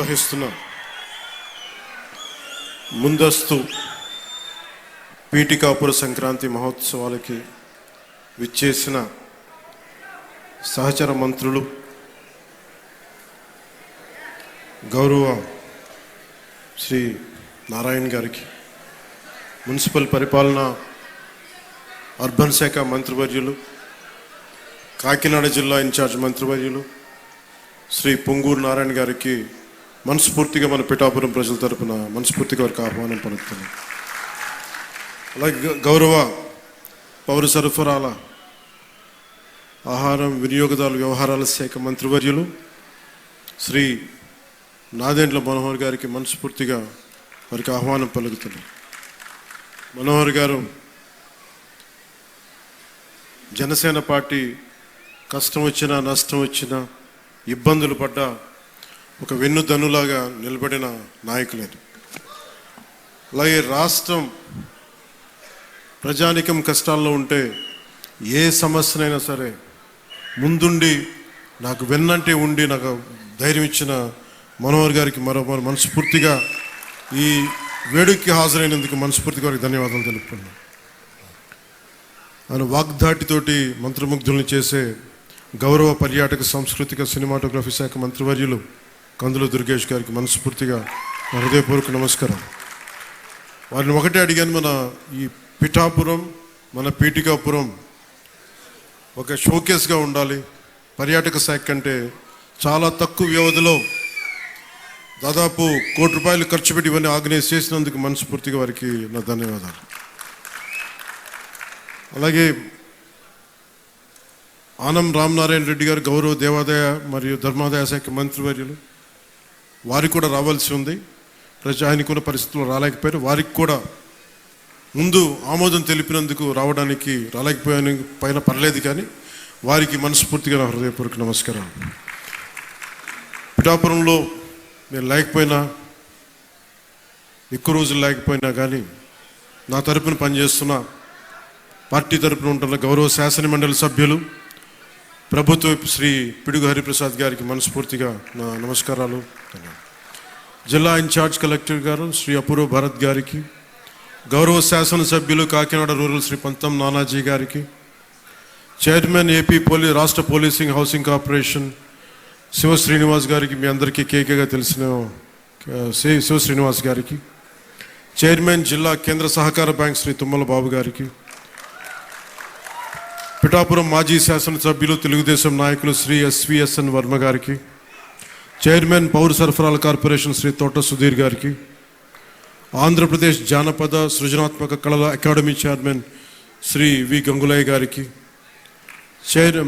నిర్వహిస్తున్న ముందస్తు పీఠికాపుర సంక్రాంతి మహోత్సవాలకి విచ్చేసిన సహచర మంత్రులు, గౌరవ శ్రీ నారాయణ గారికి, మున్సిపల్ పరిపాలన అర్బన్ శాఖ మంత్రివర్యులు, కాకినాడ జిల్లా ఇన్ఛార్జ్ మంత్రివర్యులు శ్రీ పొంగూరు నారాయణ గారికి మనస్ఫూర్తిగా మన పిఠాపురం ప్రజల తరపున మనస్ఫూర్తిగా వారికి ఆహ్వానం పలుకుతున్నాం. అలాగే గౌరవ పౌర సరఫరాల, ఆహారం, వినియోగదారుల వ్యవహారాల శాఖ మంత్రివర్యులు శ్రీ నాదెండ్ల మనోహర్ గారికి మనస్ఫూర్తిగా వారికి ఆహ్వానం పలుకుతున్నాం. మనోహర్ గారు జనసేన పార్టీ కష్టం వచ్చినా నష్టం వచ్చినా ఇబ్బందులు పడ్డా ఒక వెన్నుదన్నులాగా నిలబడిన నాయకులేదు. అలాగే రాష్ట్రం ప్రజానికం కష్టాల్లో ఉంటే ఏ సమస్యనైనా సరే ముందుండి నాకు వెన్నంటే ఉండి నాకు ధైర్యం ఇచ్చిన మనోహర్ గారికి మరో మనస్ఫూర్తిగా ఈ వేడుకకి హాజరైనందుకు మనస్ఫూర్తిగా వారికి ధన్యవాదాలు తెలుపుతున్నాను. ఆయన వాగ్దాటితోటి మంత్రముగ్ధుల్ని చేసే గౌరవ పర్యాటక సాంస్కృతిక సినిమాటోగ్రఫీ శాఖ మంత్రివర్యులు కందుల దుర్గేష్ గారికి మనస్ఫూర్తిగా హృదయపూర్వక నమస్కారం. వారిని ఒకటే అడిగాను, మన ఈ పిఠాపురం, మన పీఠికాపురం ఒక షోకేస్గా ఉండాలి. పర్యాటక శాఖ కంటే చాలా తక్కువ వ్యవధిలో దాదాపు ₹1 కోటి ఖర్చు పెట్టి ఇవన్నీ ఆర్గనైజ్ చేసినందుకు మనస్ఫూర్తిగా వారికి నా ధన్యవాదాలు. అలాగే ఆనం రామనారాయణ రెడ్డి గారు గౌరవ దేవాదాయ మరియు ధర్మాదాయ శాఖ మంత్రివర్యులు, వారికి కూడా రావాల్సి ఉంది. ఆయనకున్న పరిస్థితుల్లో రాలేకపోయారు. వారికి కూడా ముందు ఆమోదం తెలిపినందుకు రాలేకపోయాను పైన పర్లేదు, కానీ వారికి మనస్ఫూర్తిగా నా హృదయపూర్వక నమస్కారం. పిఠాపురంలో నేను లేకపోయినా, ఎక్కువ రోజులు లేకపోయినా కానీ నా తరపున పనిచేస్తున్న పార్టీ తరపున ఉంటున్న గౌరవ శాసనమండలి సభ్యులు, ప్రభుత్వ శ్రీ పిడుగు హరిప్రసాద్ గారికి మనస్ఫూర్తిగా నా నమస్కారాలు. జిల్లా ఇన్ఛార్జ్ కలెక్టర్ గారు శ్రీ అపూర్వ భరత్ గారికి, గౌరవ శాసనసభ్యులు కాకినాడ రూరల్ శ్రీ పంతం నానాజీ గారికి, చైర్మన్ ఏపీ రాష్ట్ర policing housing corporation Shiva Srinivas గారికి, మీ అందరికీ కేకేగా తెలిసిన శివ శ్రీనివాస్ గారికి, చైర్మన్ జిల్లా కేంద్ర సహకార బ్యాంక్ శ్రీ తుమ్మల బాబు గారికి, పిఠాపురం మాజీ శాసనసభ్యులు తెలుగుదేశం నాయకులు శ్రీ ఎస్విఎస్ఎన్ వర్మ గారికి, చైర్మన్ పౌర సరఫరాల కార్పొరేషన్ శ్రీ తోట సుధీర్ గారికి, ఆంధ్రప్రదేశ్ జానపద సృజనాత్మక కళల అకాడమీ చైర్మన్ శ్రీ వి గంగులయ్య గారికి,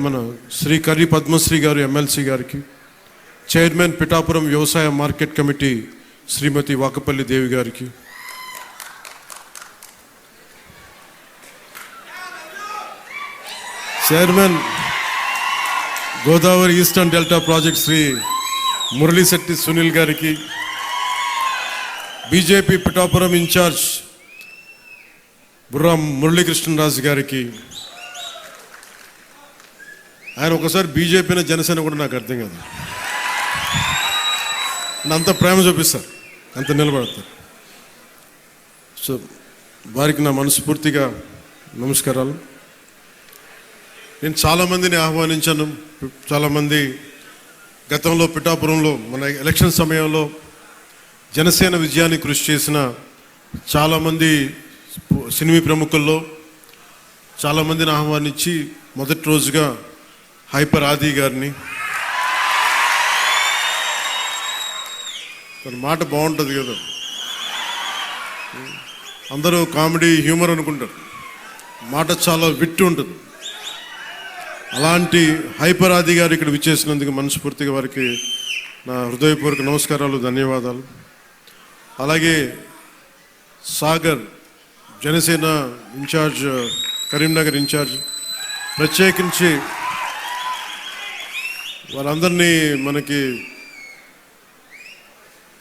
మన శ్రీ కర్రి పద్మశ్రీ గారు ఎమ్మెల్సీ గారికి, చైర్మన్ పిఠాపురం వ్యవసాయ మార్కెట్ కమిటీ శ్రీమతి వాకపల్లి దేవి గారికి, chairman Godavari eastern delta project Shri Muralisetti Sunil గారికి, బీజేపీ పిఠాపురం ఇన్ఛార్జ్ బుర్రా మురళీకృష్ణరాజు గారికి. ఆయన ఒకసారి బీజేపీని జనసేన కూడా నాకు అర్థం కాదు, అంత ప్రేమ చూపిస్తారు, అంత నిలబడతారు. సో వారికి నా మనస్ఫూర్తిగా నమస్కారాలు. నేను చాలామందిని ఆహ్వానించాను. చాలామంది గతంలో పిఠాపురంలో మన ఎలక్షన్ సమయంలో జనసేన విజయానికి కృషి చేసిన చాలామంది సినీ ప్రముఖుల్లో చాలామందిని ఆహ్వానించి మొదటి రోజుగా హైపర్ ఆది గారిని, తన మాట బాగుంటుంది కదా, అందరూ కామెడీ హ్యూమర్ అనుకుంటారు, మాట చాలా విట్టు ఉంటుంది. అలాంటి హైపర్ ఆది గారు ఇక్కడ విచ్చేసినందుకు మనస్ఫూర్తిగా వారికి నా హృదయపూర్వక నమస్కారాలు, ధన్యవాదాలు. అలాగే సాగర్ జనసేన ఇన్ఛార్జ్, కరీంనగర్ ఇన్ఛార్జ్, ప్రత్యేకించి వాళ్ళందరినీ మనకి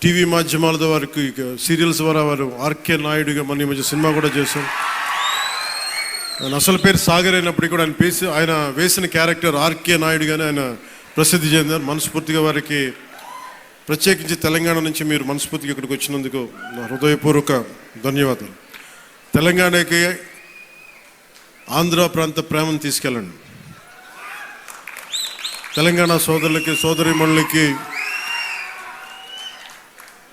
టీవీ మాధ్యమాలతో వారికి సీరియల్స్ ద్వారా వారు ఆర్కే నాయుడుగా మన ఈ మధ్య సినిమా కూడా చేశాం. ఆయన అసలు పేరు సాగర్ అయినప్పటికీ కూడా ఆయన వేసిన క్యారెక్టర్ ఆర్కే నాయుడుగానే ఆయన ప్రసిద్ధి చెందారు. మనస్ఫూర్తిగా వారికి ప్రత్యేకించి తెలంగాణ నుంచి మీరు మనస్ఫూర్తిగా ఇక్కడికి వచ్చినందుకు నా హృదయపూర్వక ధన్యవాదాలు. తెలంగాణకి ఆంధ్ర ప్రాంత ప్రేమను తీసుకెళ్ళండి. తెలంగాణ సోదరులకి సోదరీమణులకి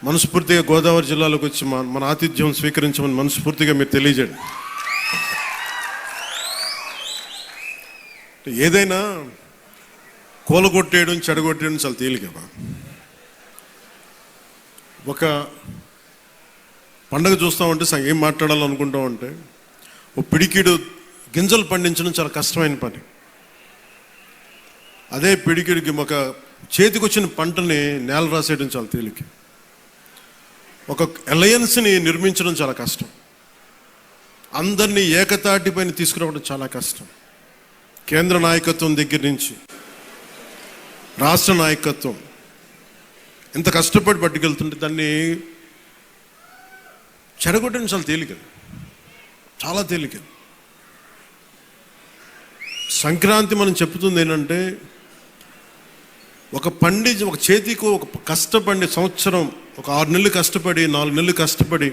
మనస్ఫూర్తిగా గోదావరి జిల్లాలోకి వచ్చి మన ఆతిథ్యం స్వీకరించమని మనస్ఫూర్తిగా మీరు తెలియజేయండి. ఏదైనా కూలగొట్టేయడం చెడగొట్టేయడం చాలా తేలిక. ఒక పండగ చూస్తామంటే ఏం మాట్లాడాలనుకుంటామంటే ఓ పిడికిడు గింజలు పండించడం చాలా కష్టమైన పని. అదే పిడికిడికి ఒక చేతికి వచ్చిన పంటని నేల రాసేయడం చాలా తేలిక. ఒక అలయన్స్ని నిర్మించడం చాలా కష్టం. అందరినీ ఏకతాటిపైన తీసుకురావడం చాలా కష్టం. కేంద్ర నాయకత్వం దగ్గర నుంచి రాష్ట్ర నాయకత్వం ఎంత కష్టపడి పట్టుకెళ్తుంటే దాన్ని చెడగొట్టడం చాలా తేలిక, చాలా తేలిక. సంక్రాంతి మనం చెప్తుంది ఏంటంటే ఒక చేతికి ఒక కష్టపడి సంవత్సరం ఒక 6 నెలలు కష్టపడి 4 నెలలు కష్టపడి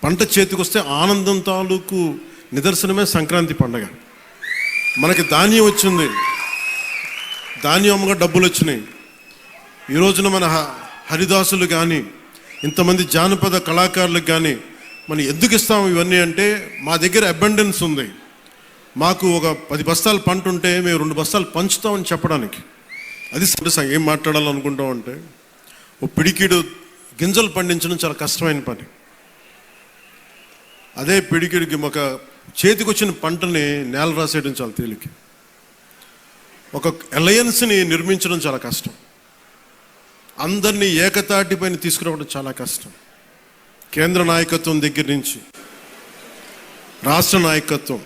పంట చేతికి వస్తే ఆనందం తాలూకు నిదర్శనమే సంక్రాంతి పండగ. మనకి ధాన్యం వచ్చింది, ధాన్యం అమ్మగా డబ్బులు వచ్చినాయి. ఈ రోజున మన హరిదాసులు కానీ ఇంతమంది జానపద కళాకారులకు కానీ మనం ఎందుకు ఇస్తాము ఇవన్నీ అంటే మా దగ్గర అబండెన్స్ ఉంది. మాకు ఒక 10 బస్తాల పంట ఉంటే మేము 2 బస్తాలు పంచుతామని చెప్పడానికి. అది ఏం మాట్లాడాలనుకుంటామంటే ఓ పిడికిడు గింజలు పండించడం చాలా కష్టమైన పని. అదే పిడికిడికి ఒక చేతికి వచ్చిన పంటని నేల రాసేయడం చాలా తేలిక. ఒక అలయన్స్ని నిర్మించడం చాలా కష్టం. అందరినీ ఏకతాటిపైన తీసుకురావడం చాలా కష్టం. కేంద్ర నాయకత్వం దగ్గర నుంచి రాష్ట్ర నాయకత్వం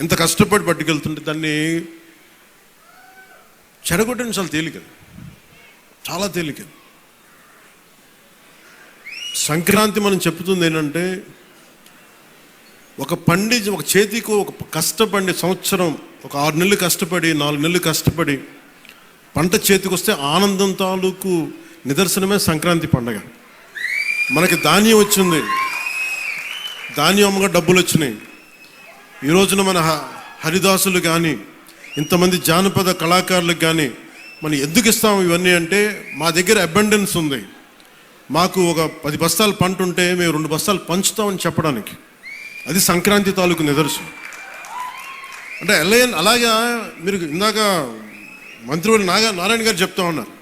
ఎంత కష్టపడి పట్టుకెళ్తుంటే దాన్ని చెడగొట్టడం చాలా తేలిక, చాలా తేలిక. సంక్రాంతి మనం చెప్తుంది ఏంటంటే ఒక చేతికి ఒక కష్టపడి సంవత్సరం ఒక 6 నెలలు కష్టపడి 4 నెలలు కష్టపడి పంట చేతికి వస్తే ఆనందం తాలూకు నిదర్శనమే సంక్రాంతి పండగ. మనకి ధాన్యం వచ్చింది, ధాన్యం అమ్మగా డబ్బులు వచ్చినాయి. ఈ రోజున మన హరిదాసులు కానీ ఇంతమంది జానపద కళాకారులకు కానీ మనం ఎందుకు ఇస్తాము ఇవన్నీ అంటే మా దగ్గర అబండెన్స్ ఉంది. మాకు ఒక 10 బస్తాల పంట ఉంటే మేము 2 బస్తాలు పంచుతామని చెప్పడానికి. అది సంక్రాంతి తాలూకు నిదర్శనం. అంటే అలాగా మీరు ఇందాక మంత్రివర్యులు నారాయణ గారు చెప్తా ఉన్నారు,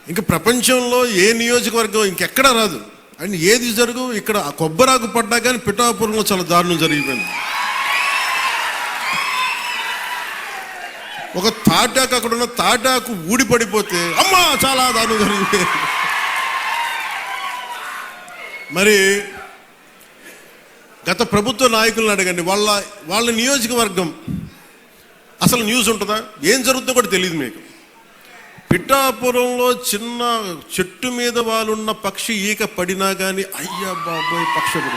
ఇంకా ప్రపంచంలో ఏ నియోజకవర్గం ఇంకెక్కడా రాదు అని ఏది జరుగు. ఇక్కడ కొబ్బరాకు పడ్డా కానీ పిఠాపురంలో చాలా దారుణం జరిగిపోయింది. ఒక తాటాకు అక్కడ ఉన్న తాటాకు ఊడిపడిపోతే అమ్మా చాలా దారుణం జరిగిపోయింది. మరి గత ప్రభుత్వ నాయకులను అడగండి, వాళ్ళ నియోజకవర్గం అసలు న్యూస్ ఉంటుందా? ఏం జరుగుతుందో కూడా తెలియదు మీకు. పిఠాపురంలో చిన్న చెట్టు మీద వాళ్ళున్న పక్షి ఈక పడినా కానీ అయ్యా బాబోయ్ పక్షుడు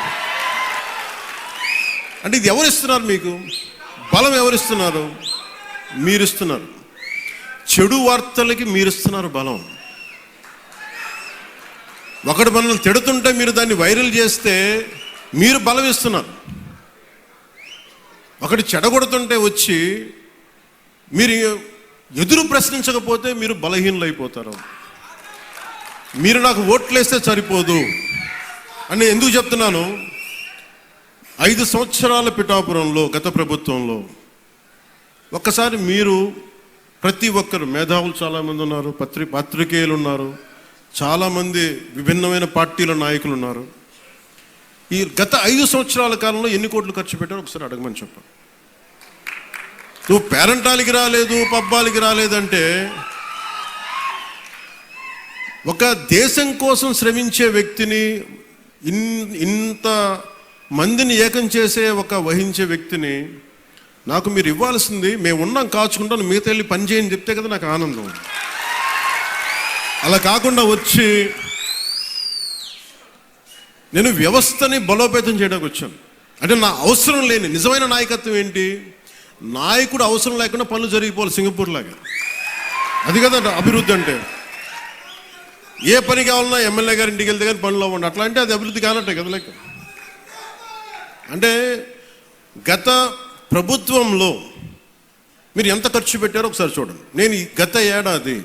అంటే ఇది ఎవరిస్తున్నారు మీకు? బలం ఎవరిస్తున్నారు? మీరిస్తున్నారు. చెడు వార్తలకి మీరిస్తున్నారు బలం. ఒకటి మనల్ని తిడుతుంటే మీరు దాన్ని వైరల్ చేస్తే మీరు బలం ఇస్తున్నారు. ఒకటి చెడగొడుతుంటే వచ్చి మీరు ఎదురు ప్రశ్నించకపోతే మీరు బలహీనలు అయిపోతారు. మీరు నాకు ఓట్లేస్తే సరిపోదు అని ఎందుకు చెప్తున్నాను? 5 సంవత్సరాల పిఠాపురంలో గత ప్రభుత్వంలో ఒక్కసారి మీరు ప్రతి ఒక్కరు మేధావులు చాలామంది ఉన్నారు, పత్రికేయులు ఉన్నారు, చాలామంది విభిన్నమైన పార్టీల నాయకులు ఉన్నారు. ఈ గత 5 సంవత్సరాల కాలంలో ఎన్ని కోట్లు ఖర్చు పెట్టారో ఒకసారి అడగమని చెప్పాను. నువ్వు పేరంటాలకి రాలేదు, పబ్బాలకి రాలేదంటే ఒక దేశం కోసం శ్రమించే వ్యక్తిని, ఇంత మందిని ఏకం చేసే వహించే వ్యక్తిని నాకు మీరు ఇవ్వాల్సింది మేము ఉన్నాం కాచుకుంటాను మిగతా వెళ్ళి పని చేయని చెప్తే కదా నాకు ఆనందం. అలా కాకుండా వచ్చి నేను వ్యవస్థని బలోపేతం చేయడానికి వచ్చాను. అంటే నా అవసరం లేని నిజమైన నాయకత్వం ఏంటి? నాయకుడు అవసరం లేకుండా పనులు జరిగిపోవాలి సింగపూర్ లాగా. అది కదా అభివృద్ధి అంటే. ఏ పని కావాలన్నా ఎమ్మెల్యే గారి ఇంటికి వెళ్తే కానీ పనులు అవ్వండి, అట్లా అంటే అది అభివృద్ధి కానట్టే కదా లెక్క. అంటే గత ప్రభుత్వంలో మీరు ఎంత ఖర్చు పెట్టారో ఒకసారి చూడండి. నేను గత ఏడాది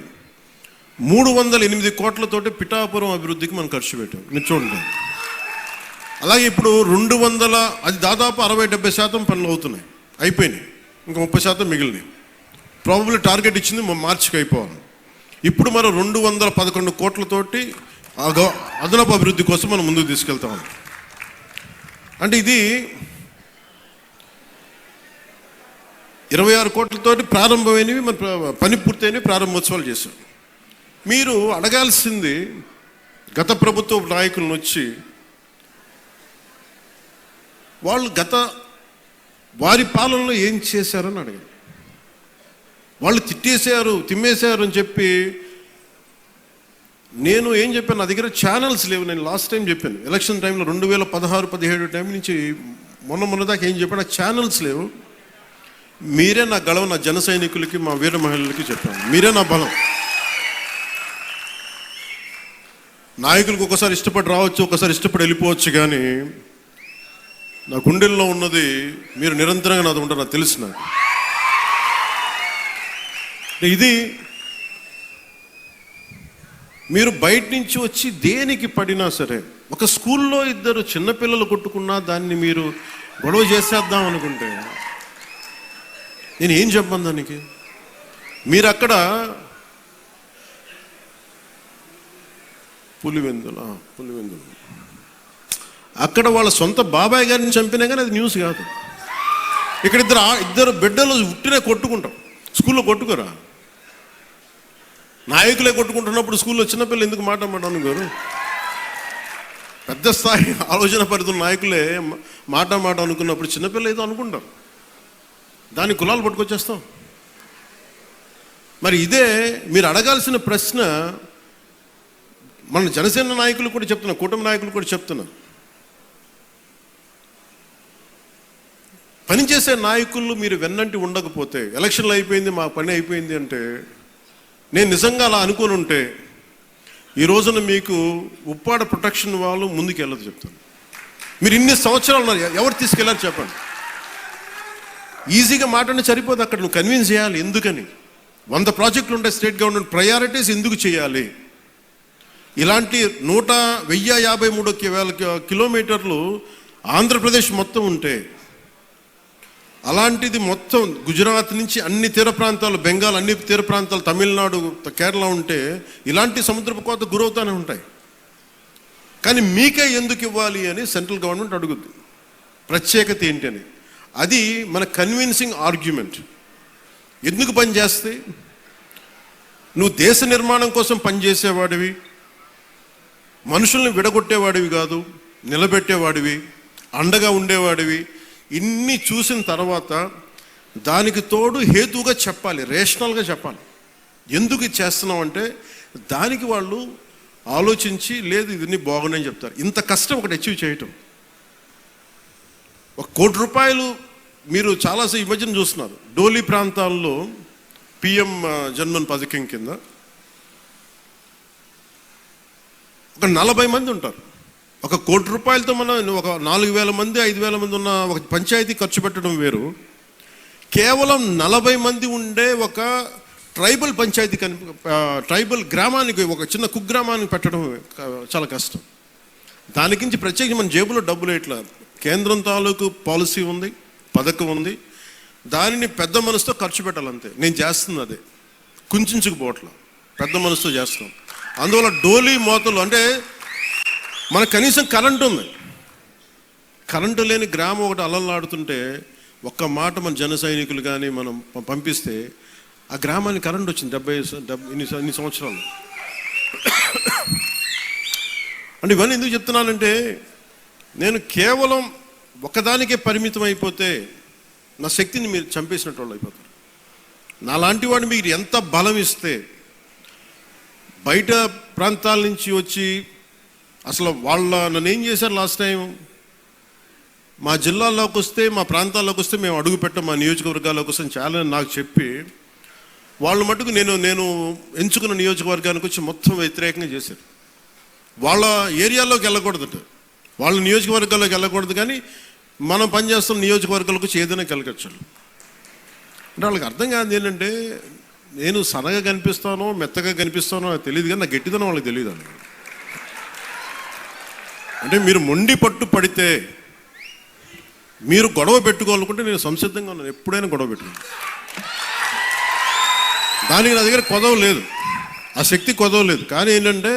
308 కోట్లతోటి పిఠాపురం అభివృద్ధికి మనం ఖర్చు పెట్టాం, మీరు చూడండి. అలాగే ఇప్పుడు 200, అది దాదాపు 60-70% పనులు అవుతున్నాయి, అయిపోయినాయి, ఇంకా 30% మిగిలినాయి. ప్రాబబ్లీ టార్గెట్ ఇచ్చింది మార్చికి అయిపోవాలి. ఇప్పుడు మనం 211 కోట్లతోటి అదనపు అభివృద్ధి కోసం మనం ముందుకు తీసుకెళ్తాం. అంటే ఇది 26 కోట్లతోటి ప్రారంభమైనవి, మన పని పూర్తయినవి, ప్రారంభోత్సవాలు చేశాం. మీరు అడగాల్సింది గత ప్రభుత్వ నాయకులను వచ్చి, వాళ్ళు వారి పాలనలో ఏం చేశారని అడగాలి. వాళ్ళు తిమ్మేశారు అని చెప్పి నేను ఏం చెప్పాను, నా దగ్గర ఛానల్స్ లేవు. నేను లాస్ట్ టైం చెప్పాను, ఎలక్షన్ టైంలో 2016-17 టైం నుంచి మొన్న దాకా ఏం చెప్పాను, ఛానల్స్ లేవు. మీరే నా గళం, నా జన సైనికులకి, మా వీర మహిళలకి చెప్పాను, మీరే నా బలం. నాయకులకు ఒకసారి ఇష్టపడి రావచ్చు, ఒకసారి ఇష్టపడి వెళ్ళిపోవచ్చు, కానీ నా గుండెల్లో ఉన్నది మీరు నిరంతరంగా నాది ఉంటారు, నాకు తెలుసు. నాకు ఇది మీరు బయట నుంచి వచ్చి దేనికి పడినా సరే, ఒక స్కూల్లో 2 చిన్నపిల్లలు కొట్టుకున్నా దాన్ని మీరు గొడవ చేసేద్దాం అనుకుంటే నేను ఏం చెప్పను దానికి. మీరు అక్కడ పులివెందులు అక్కడ వాళ్ళ సొంత బాబాయ్ గారిని చంపినా కానీ అది న్యూస్ కాదు. ఇక్కడ ఇద్దరు బిడ్డలు ఉట్టినే కొట్టుకుంటాం, స్కూల్లో కొట్టుకోరా. నాయకులే కొట్టుకుంటున్నప్పుడు స్కూల్లో చిన్నపిల్లలు ఎందుకు మాట్లాడమని గారు? పెద్ద స్థాయి ఆలోచన పరిధుల నాయకులే మాట అనుకున్నప్పుడు చిన్నపిల్లలు ఏదో అనుకుంటాం, దాని కులాలు పట్టుకొచ్చేస్తాం. మరి ఇదే మీరు అడగాల్సిన ప్రశ్న. మన జనసేన నాయకులు కూడా చెప్తున్నా, కూటమి నాయకులు కూడా చెప్తున్నా, పనిచేసే నాయకులు మీరు వెన్నంటి ఉండకపోతే, ఎలక్షన్లు అయిపోయింది మా పని అయిపోయింది అంటే, నేను నిజంగా అలా అనుకుని ఉంటే ఈ రోజున మీకు ఉప్పాడ ప్రొటెక్షన్ వాళ్ళు ముందుకు వెళ్ళదు చెప్తాను. మీరు ఇన్ని సంవత్సరాలు ఉన్నారు, ఎవరు తీసుకెళ్ళారు చెప్పండి. ఈజీగా మాట్లాడి సరిపోదు, అక్కడ నువ్వు కన్విన్స్ చేయాలి. ఎందుకని 100 ప్రాజెక్టులు ఉంటాయి స్టేట్ గవర్నమెంట్, ప్రయారిటీస్ ఎందుకు చేయాలి. ఇలాంటి 1053 కిలోమీటర్లు ఆంధ్రప్రదేశ్ మొత్తం ఉంటే, అలాంటిది మొత్తం గుజరాత్ నుంచి అన్ని తీర ప్రాంతాలు, బెంగాల్ అన్ని తీర ప్రాంతాలు, తమిళనాడు, కేరళ ఉంటే ఇలాంటి సముద్రపు కోత గురవుతూనే ఉంటాయి. కానీ మీకే ఎందుకు ఇవ్వాలి అని సెంట్రల్ గవర్నమెంట్ అడుగుద్ది. ప్రత్యేకత ఏంటి అని. అది మన కన్విన్సింగ్ ఆర్గ్యుమెంట్. ఎందుకు పనిచేస్తే నువ్వు దేశ నిర్మాణం కోసం పనిచేసేవాడివి, మనుషుల్ని విడగొట్టేవాడివి కాదు, నిలబెట్టేవాడివి, అండగా ఉండేవాడివి. ఇన్ని చూసిన తర్వాత దానికి తోడు హేతువుగా చెప్పాలి, రేషనల్గా చెప్పాలి. ఎందుకు ఇది చేస్తున్నాం అంటే దానికి వాళ్ళు ఆలోచించి, లేదు ఇవన్నీ బాగున్నాయని చెప్తారు. ఇంత కష్టం ఒకటి అచీవ్ చేయటం. 1 కోటి రూపాయలు మీరు చాలాసేపు ఈ మధ్యన చూస్తున్నారు. డోలీ ప్రాంతాల్లో పిఎం జన్మన్ పథకం కింద ఒక 40 మంది ఉంటారు. 1 కోటి రూపాయలతో మనం ఒక 4,000 మంది 5,000 మంది ఉన్న ఒక పంచాయతీ ఖర్చు పెట్టడం వేరు. కేవలం 40 మంది ఉండే ఒక ట్రైబల్ పంచాయతీ ట్రైబల్ గ్రామానికి, ఒక చిన్న కుగ్రామానికి పెట్టడం చాలా కష్టం. దానికించి ప్రత్యేకించి మన జేబులో డబ్బులు ఇట్లా కేంద్రం తాలూకు పాలసీ ఉంది, పథకం ఉంది, దానిని పెద్ద మనసుతో ఖర్చు పెట్టాలంతే. నేను చేస్తుంది అదే, కుంచుకుపోవట్ల, పెద్ద మనసుతో చేస్తాం. అందువల్ల డోలీ మోతలు అంటే మనకు కనీసం కరెంటు ఉంది. కరెంటు లేని గ్రామం ఒకటి అలలాడుతుంటే ఒక్క మాట మన జన సైనికులు కానీ మనం పంపిస్తే ఆ గ్రామానికి కరెంట్ వచ్చింది 70 ఇన్ని సంవత్సరాలు. అంటే ఇవన్నీ ఎందుకు చెప్తున్నానంటే, నేను కేవలం ఒకదానికే పరిమితం అయిపోతే నా శక్తిని మీరు చంపేసినట్టు వాళ్ళు అయిపోతారు. నాలాంటి వాడు మీరు ఎంత బలం ఇస్తే, బయట ప్రాంతాల నుంచి వచ్చి అసలు నన్ను ఏం చేశారు లాస్ట్ టైం, మా జిల్లాల్లోకి వస్తే, మా ప్రాంతాల్లోకి వస్తే మేము అడుగు పెట్టాం, మా నియోజకవర్గాల్లోకి వస్తే చాలా నాకు చెప్పి వాళ్ళు మటుకు నేను ఎంచుకున్న నియోజకవర్గానికి వచ్చి మొత్తం వ్యతిరేకంగా చేశారు. వాళ్ళ ఏరియాలోకి వెళ్ళకూడదట, వాళ్ళ నియోజకవర్గాల్లోకి వెళ్ళకూడదు, కానీ మనం పనిచేస్తున్న నియోజకవర్గాలకు వచ్చి ఏదైనా కలగచ్చు. అంటే వాళ్ళకి అర్థం కాదు ఏంటంటే, నేను సన్నగా కనిపిస్తానో మెత్తగా కనిపిస్తానో నాకు తెలియదు, కానీ నా గట్టిదనం వాళ్ళకి తెలియదు. అంటే మీరు మొండి పట్టు పడితే, మీరు గొడవ పెట్టుకోవాలనుకుంటే నేను సంసిద్ధంగా ఉన్నాను, ఎప్పుడైనా గొడవ పెట్టుకున్నాను. దానికి నా దగ్గర కొదవ లేదు, ఆ శక్తి కొదవ లేదు. కానీ ఏంటంటే,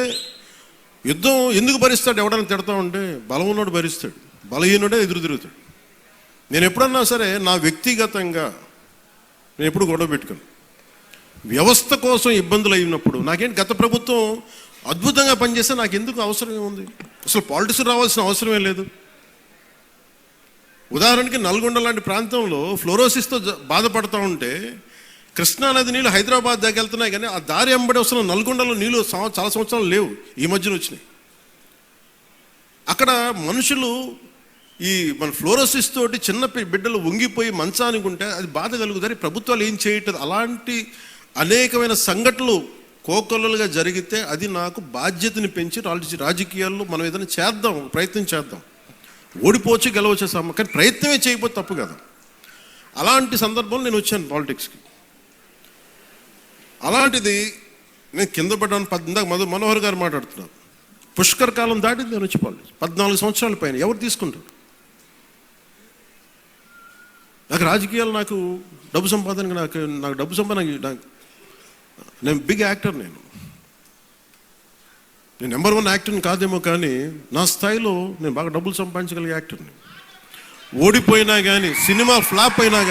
యుద్ధం ఎందుకు భరిస్తాడు? ఎవడైనా తిడతా ఉంటే బలం ఉన్నోడు భరిస్తాడు, బలహీనుడే ఎదురు తిరుగుతాడు. నేను ఎప్పుడన్నా సరే నా వ్యక్తిగతంగా నేను ఎప్పుడు గొడవ పెట్టుకోను. వ్యవస్థ కోసం ఇబ్బందులు అయినప్పుడు నాకేంటి, గత ప్రభుత్వం అద్భుతంగా పనిచేస్తే నాకు ఎందుకు అవసరం ఏముంది? అసలు పాలిటిక్స్ రావాల్సిన అవసరమే లేదు. ఉదాహరణకి నల్గొండ లాంటి ప్రాంతంలో ఫ్లోరోసిస్తో బాధపడుతూ ఉంటే కృష్ణానది నీళ్ళు హైదరాబాద్ దాకా వెళ్తున్నాయి, కానీ ఆ దారి వెంబడి వస్తున్న నల్గొండలో నీళ్ళు చాలా సంవత్సరాలు లేవు, ఈ మధ్యన వచ్చినాయి. అక్కడ మనుషులు ఈ మన ఫ్లోరోసిస్ తోటి చిన్న బిడ్డలు వంగిపోయి మంచానికి ఉంటే అది బాధ కలుగుతుంది. ప్రభుత్వాలు ఏం చేయట్లేదు. అలాంటి అనేకమైన సంఘటనలు కోకొల్లలుగా జరిగితే అది నాకు బాధ్యతని పెంచి రాజకీయాల్లో మనం ఏదైనా చేద్దాం, ప్రయత్నం చేద్దాం. ఓడిపోవచ్చు గెలవచ్చు కానీ ప్రయత్నమే చేయకపోతే తప్పు కదా. అలాంటి సందర్భంలో నేను వచ్చాను పాలిటిక్స్కి. అలాంటిది నేను కింద పడ్డాను. మనోహర్ గారు మాట్లాడుతున్నారు, పుష్కర కాలం దాటింది నేను వచ్చి పాలిటిక్స్. 14 సంవత్సరాల పైన ఎవరు తీసుకుంటారు? నాకు రాజకీయాలు, నాకు డబ్బు సంపాదనకి, నాకు డబ్బు సంపాదన, నేను బిగ్ యాక్టర్. నేను నెంబర్ 1 యాక్టర్ని కాదేమో, కానీ నా స్థాయిలో నేను బాగా డబ్బులు సంపాదించగలిగే యాక్టర్ని. ఓడిపోయినా కానీ, సినిమా ఫ్లాప్ అయినా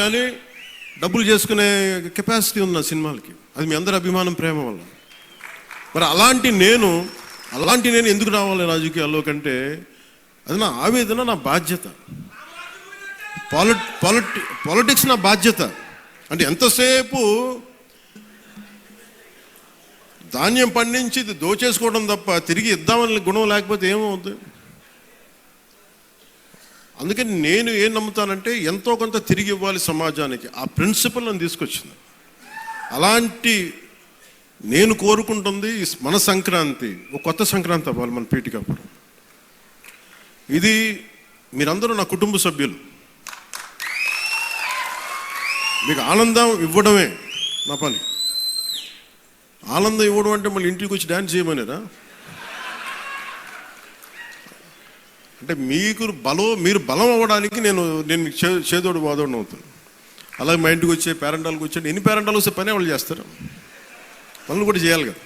కానీ డబ్బులు చేసుకునే కెపాసిటీ ఉంది నా సినిమాలకి. అది మీ అందరి అభిమానం, ప్రేమ వల్ల. మరి అలాంటి నేను ఎందుకు రావాలి రాజకీయాల్లో కంటే, అది నా ఆవేదన, నా బాధ్యత. పాలిటిక్స్ నా బాధ్యత. అంటే ఎంతసేపు ధాన్యం పండించి దోచేసుకోవడం తప్ప తిరిగి ఇద్దామని గుణం లేకపోతే ఏమవుతుంది? అందుకని నేను ఏం నమ్ముతానంటే, ఎంతో కొంత తిరిగి ఇవ్వాలి సమాజానికి. ఆ ప్రిన్సిపల్ నన్ను తీసుకొచ్చింది. అలాంటి నేను కోరుకుంటుంది మన సంక్రాంతి ఒక కొత్త సంక్రాంతి అవ్వాలి మన పీఠికాపురం. ఇది మీరందరూ నా కుటుంబ సభ్యులు. మీకు ఆనందం ఇవ్వడమే నా పని. ఆనందం ఇవ్వడం అంటే మళ్ళీ ఇంటికి వచ్చి డ్యాన్స్ చేయమనేరా? అంటే మీరు బలం అవ్వడానికి నేను చేదోడు వాదోడు అవుతాను. అలాగే మా ఇంటికి వచ్చే పేరెంటాలకు వచ్చి ఎన్ని పేరెంటాలు వస్తే పనే వాళ్ళు చేస్తారు, పనులు కూడా చేయాలి కదా.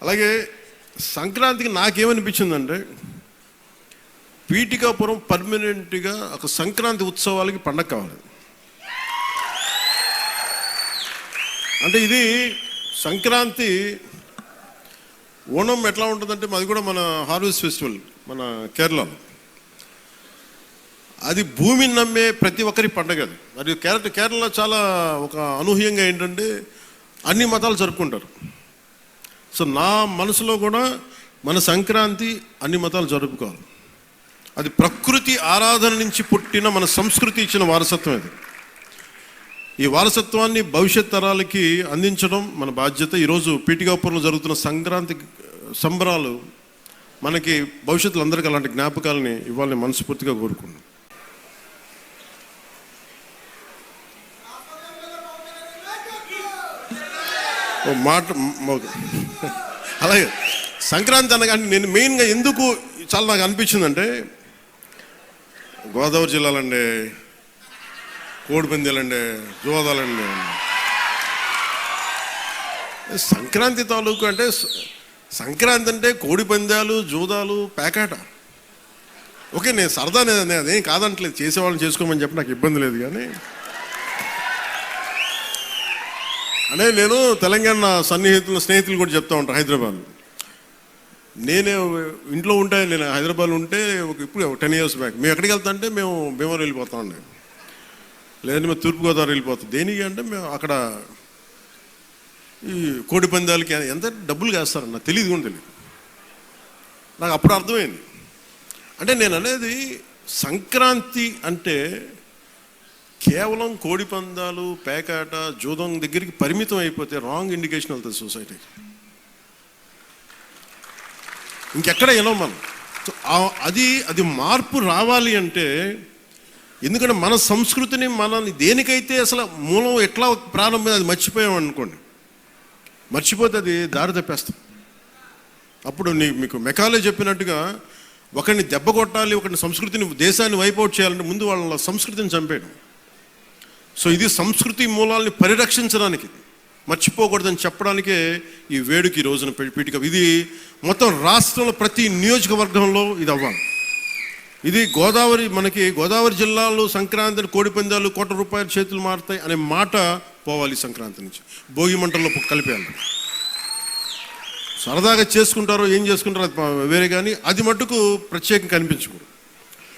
అలాగే సంక్రాంతికి నాకేమనిపించిందంటే, పీఠికాపురం పర్మనెంట్గా ఒక సంక్రాంతి ఉత్సవాలకి పండగ కావాలి. అంటే ఇది సంక్రాంతి, ఓణం ఎట్లా ఉంటుందంటే, మాది కూడా మన హార్వెస్ట్ ఫెస్టివల్ మన కేరళలో. అది భూమిని నమ్మే ప్రతి ఒక్కరి పండగ అది. మరి కేరళలో చాలా ఒక అనూహ్యంగా ఏంటంటే అన్ని మతాలు జరుపుకుంటారు. సో నా మనసులో కూడా మన సంక్రాంతి అన్ని మతాలు జరుపుకోవాలి. అది ప్రకృతి ఆరాధన నుంచి పుట్టిన మన సంస్కృతి ఇచ్చిన వారసత్వం అది. ఈ వారసత్వాన్ని భవిష్యత్ తరాలకి అందించడం మన బాధ్యత. ఈరోజు పీఠికాపురంలో జరుగుతున్న సంక్రాంతి సంబరాలు మనకి భవిష్యత్తులో అందరికీ అలాంటి జ్ఞాపకాలని ఇవ్వాలని మనస్ఫూర్తిగా కోరుకున్నాం. అలాగే సంక్రాంతి అనగానే నేను మెయిన్గా ఎందుకు చాలా నాకు అనిపించిందంటే, గోదావరి జిల్లాలండి, కోడిపందాలండి, జోదాలండి, సంక్రాంతి తాలూకు అంటే సంక్రాంతి అంటే కోడిపందాలు, జూదాలు, పేకాట. ఓకే, నేను సరదా, నేను అదేం కాదంటలేదు, చేసేవాళ్ళని చేసుకోమని చెప్పి నాకు ఇబ్బంది లేదు. కానీ అంటే నేను తెలంగాణ స్నేహితులు కూడా చెప్తా ఉంటాను. హైదరాబాద్ నేనే ఇంట్లో ఉంటే, నేను హైదరాబాద్లో ఉంటే ఇప్పుడు 10 years బ్యాక్ మేము ఎక్కడికి వెళ్తా అంటే మేము భీమవరం వెళ్ళిపోతా ఉండే, లేదంటే మేము తూర్పుగోదావరి వెళ్ళిపోతాం. దేనికి అంటే మేము అక్కడ ఈ కోడి పందాలకి ఎంత డబ్బులు వేస్తారని నాకు కూడా తెలియదు. నాకు అప్పుడు అర్థమైంది. అంటే నేను అనేది సంక్రాంతి అంటే కేవలం కోడి పందాలు, పేకాట, జూదం దగ్గరికి పరిమితం అయిపోతే రాంగ్ ఇండికేషన్ వెళ్తుంది సొసైటీకి. ఇంకెక్కడ వెళ్ళాం మనం. అది మార్పు రావాలి అంటే, ఎందుకంటే మన సంస్కృతిని మనల్ని దేనికైతే అసలు మూలం ఎట్లా ప్రారంభం అది మర్చిపోయాం అనుకోండి, మర్చిపోతే అది దారి తప్పేస్తాం. అప్పుడు మీకు మెకాలే చెప్పినట్టుగా ఒకరిని దెబ్బ కొట్టాలి, ఒకరిని సంస్కృతిని, దేశాన్ని వైపౌట్ చేయాలంటే ముందు వాళ్ళ సంస్కృతిని చంపేయడం. సో ఇది సంస్కృతి మూలాల్ని పరిరక్షించడానికి, మర్చిపోకూడదని చెప్పడానికే ఈ వేడుక ఈ రోజున పీఠిక. ఇది మొత్తం రాష్ట్రంలో ప్రతి నియోజకవర్గంలో ఇది అవ్వాలి. ఇది మనకి గోదావరి జిల్లాలో సంక్రాంతి కోడిపందాలు ₹1 చేతులు మారుతాయి అనే మాట పోవాలి. సంక్రాంతి నుంచి భోగి మంటల్లో కలిపేయాలి. సరదాగా చేసుకుంటారో ఏం చేసుకుంటారో అది వేరే, కానీ అది మట్టుకు ప్రత్యేకంగా కనిపించకూడదు.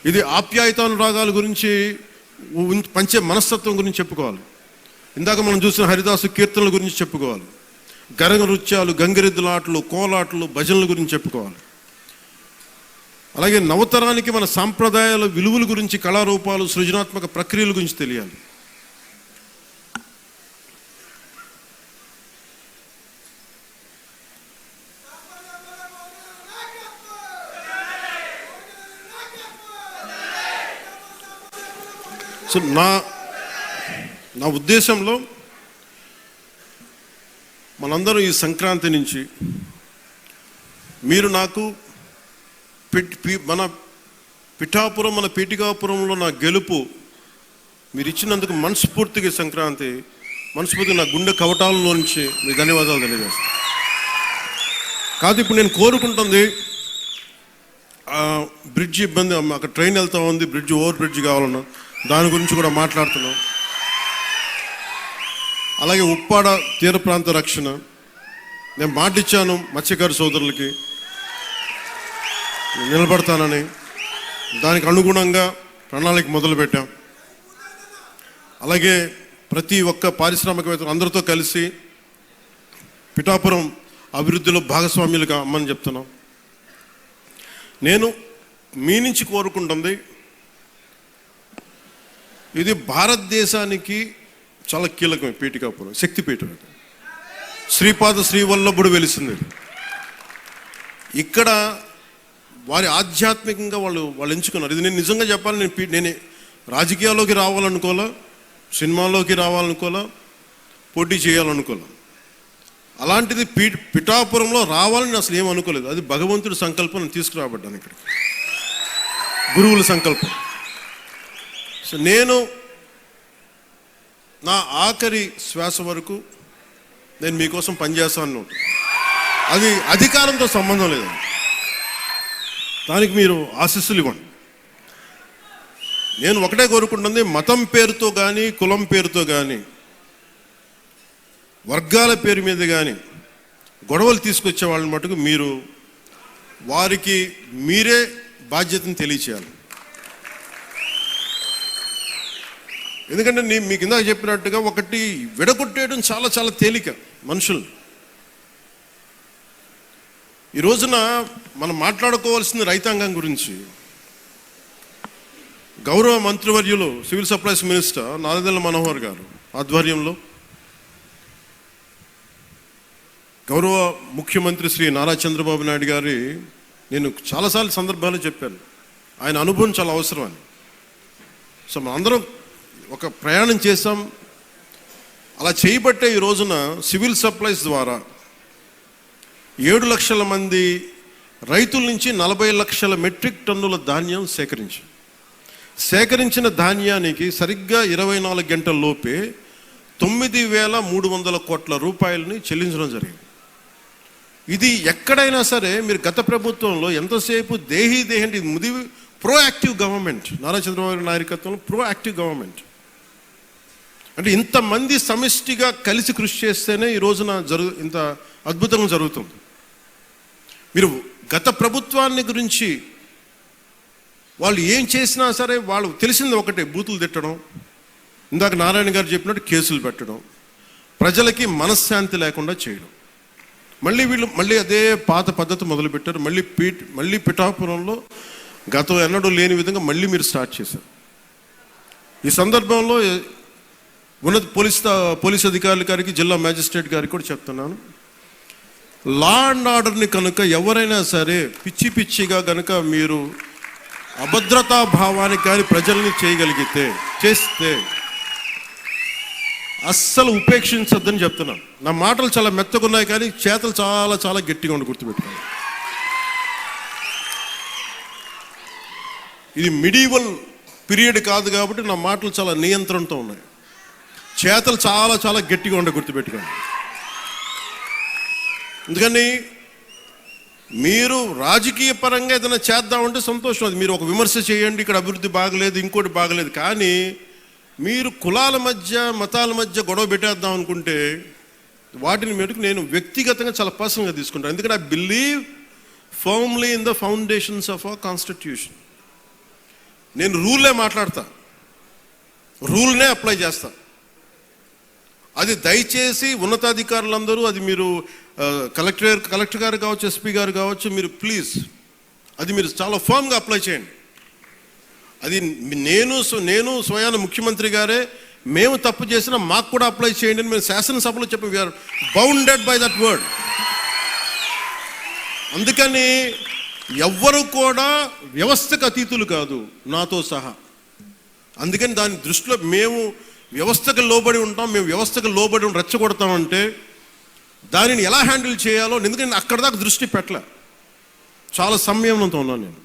ఇది ఆప్యాయతానురాగాల గురించి, పంచే మనస్తత్వం గురించి చెప్పుకోవాలి. ఇందాక మనం చూసిన హరిదాసు కీర్తనల గురించి చెప్పుకోవాలి. గరగ నృత్యాలు, గంగిరెద్దులాటలు, కోలాటలు, భజనల గురించి చెప్పుకోవాలి. అలాగే నవతరానికి మన సాంప్రదాయాల విలువల గురించి, కళారూపాలు, సృజనాత్మక ప్రక్రియల గురించి తెలియాలి. సో నా ఉద్దేశంలో మనందరం ఈ సంక్రాంతి నుంచి మీరు నాకు మన పిఠాపురం, మన పీఠికాపురంలో నా గెలుపు మీరు ఇచ్చినందుకు మనస్ఫూర్తిగా మనస్ఫూర్తిగా నా గుండె కవటాలలో నుంచి మీ ధన్యవాదాలు తెలియజేస్తాను. కాదు, ఇప్పుడు నేను కోరుకుంటుంది బ్రిడ్జ్ ఇబ్బంది, అక్కడ ట్రైన్ వెళ్తా ఉంది, ఓవర్ బ్రిడ్జ్ కావాలన్నా దాని గురించి కూడా మాట్లాడుతున్నాం. అలాగే ఉప్పాడ తీర ప్రాంత రక్షణ నేను మాటిచ్చాను, మత్స్యకారు సోదరులకి నిలబడతానని. దానికి అనుగుణంగా ప్రణాళిక మొదలుపెట్టాం. అలాగే ప్రతి ఒక్క పారిశ్రామికవేత్తలు అందరితో కలిసి పిఠాపురం అభివృద్ధిలో భాగస్వామ్యులుగా అమ్మని చెప్తున్నాం. నేను మీ నుంచి కోరుకుంటుంది, ఇది భారతదేశానికి చాలా కీలకమే. పీఠికాపురం శక్తిపీఠం, శ్రీపాద శ్రీవల్లభుడు వెలిసింది ఇక్కడ. వారి ఆధ్యాత్మికంగా వాళ్ళు ఎంచుకున్నారు. ఇది నేను నిజంగా చెప్పాలి, నేను రాజకీయాల్లోకి రావాలనుకోలే, సినిమాల్లోకి రావాలనుకోలే, పోటీ చేయాలనుకోలే. అలాంటిది పిఠాపురంలో రావాలని అసలు ఏమనుకోలేదు. అది భగవంతుడి సంకల్పం, తీసుకురాబడ్డాను ఇక్కడికి, గురువుల సంకల్పం. సో నేను నా ఆఖరి శ్వాస వరకు నేను మీకోసం పనిచేస్తాను. అది అధికారంతో సంబంధం లేదు, దానికి మీరు ఆశీస్సులు ఇవ్వండి. నేను ఒకటే కోరుకుంటుంది, మతం పేరుతో కానీ, కులం పేరుతో కానీ, వర్గాల పేరు మీద కానీ గొడవలు తీసుకొచ్చే వాళ్ళని మటుకు మీరు వారికి మీరే బాధ్యతను తెలియచేయాలి. ఎందుకంటే మీకు ఇందాక చెప్పినట్టుగా ఒకటి విడగొట్టేయడం చాలా చాలా తేలిక మనుషులు. ఈ రోజున మనం మాట్లాడుకోవాల్సింది రైతాంగం గురించి. గౌరవ మంత్రివర్యులు civil supplies minister Nadella Manohar గారు ఆధ్వర్యంలో, గౌరవ ముఖ్యమంత్రి శ్రీ నారా చంద్రబాబు నాయుడు గారి, నేను చాలాసార్లు సందర్భాలు చెప్పాను, ఆయన అనుభవం చాలా అవసరం అని. సో మనందరం ఒక ప్రయాణం చేసాం. అలా చేయబట్టే ఈ రోజున సివిల్ సప్లైస్ ద్వారా 7 లక్షల మంది రైతుల నుంచి 40 లక్షల మెట్రిక్ టన్నుల ధాన్యం సేకరించిన ధాన్యానికి సరిగ్గా 24 గంటల లోపే 9,300 కోట్ల రూపాయలని చెల్లించడం జరిగింది. ఇది ఎక్కడైనా సరే మీరు గత ప్రభుత్వంలో ఎంతసేపు దేహీ అంటే ఇది ప్రోయాక్టివ్ గవర్నమెంట్, నారా చంద్రబాబు నాయకత్వంలో ప్రోయాక్టివ్ గవర్నమెంట్. అంటే ఇంతమంది సమిష్టిగా కలిసి కృషి చేస్తేనే ఈ రోజున ఇంత అద్భుతంగా జరుగుతుంది. మీరు గత ప్రభుత్వాన్ని గురించి వాళ్ళు ఏం చేసినా సరే వాళ్ళు తెలిసింది ఒకటే, బూతులు తిట్టడం, ఇందాక నారాయణ గారు చెప్పినట్టు కేసులు పెట్టడం, ప్రజలకి మనశ్శాంతి లేకుండా చేయడం. మళ్ళీ అదే పాత పద్ధతి మొదలుపెట్టారు. మళ్ళీ పిఠాపురంలో గతం ఎన్నడూ లేని విధంగా మళ్ళీ మీరు స్టార్ట్ చేశారు. ఈ సందర్భంలో ఉన్నత పోలీస్ అధికారుల గారికి, జిల్లా మ్యాజిస్ట్రేట్ గారికి కూడా చెప్తున్నాను, లా అండ్ ఆర్డర్ని కనుక ఎవరైనా సరే పిచ్చి పిచ్చిగా కనుక మీరు అభద్రతా భావానికి కానీ ప్రజల్ని చేస్తే అస్సలు ఉపేక్షించద్దని చెప్తున్నాను. నా మాటలు చాలా మెత్తగున్నాయి కానీ చేతలు చాలా చాలా గట్టిగా ఉండి గుర్తుపెట్టుకోండి. ఇది మిడీవల్ పీరియడ్ కాదు కాబట్టి నా మాటలు చాలా నియంత్రణతో ఉన్నాయి. చేతలు చాలా చాలా గట్టిగా ఉండి గుర్తుపెట్టుకోండి. అందుకని మీరు రాజకీయ పరంగా ఏదైనా చేద్దామంటే సంతోషం, అది మీరు ఒక విమర్శ చేయండి, ఇక్కడ అభివృద్ధి బాగలేదు, ఇంకోటి బాగలేదు. కానీ మీరు కులాల మధ్య, మతాల మధ్య గొడవ పెట్టేద్దాం అనుకుంటే వాటిని మెరుకు నేను వ్యక్తిగతంగా చాలా పర్సనల్గా తీసుకుంటాను. ఎందుకంటే I believe firmly in the foundations of our constitution. నేను రూల్లే మాట్లాడతా, రూల్నే అప్లై చేస్తా. అది దయచేసి ఉన్నతాధికారులందరూ, అది మీరు కలెక్టర్ గారు కావచ్చు, ఎస్పీ గారు కావచ్చు, మీరు ప్లీజ్ అది మీరు చాలా ఫర్మ్గా అప్లై చేయండి. అది నేను స్వయాన ముఖ్యమంత్రి గారే మేము తప్పు చేసినా మాకు కూడా అప్లై చేయండి అని మేము శాసనసభలో చెప్పి we are bounded by that word. అందుకని ఎవ్వరు కూడా వ్యవస్థకు అతీతులు కాదు, నాతో సహా. అందుకని దాని దృష్టిలో మేము వ్యవస్థకు లోబడి ఉంటాం, మేము వ్యవస్థకు లోబడి రెచ్చగొడతామంటే దానిని ఎలా హ్యాండిల్ చేయాలో, ఎందుకంటే అక్కడ దాకా దృష్టి పెట్టలే, చాలా సంయమనంతో ఉన్నాను నేను.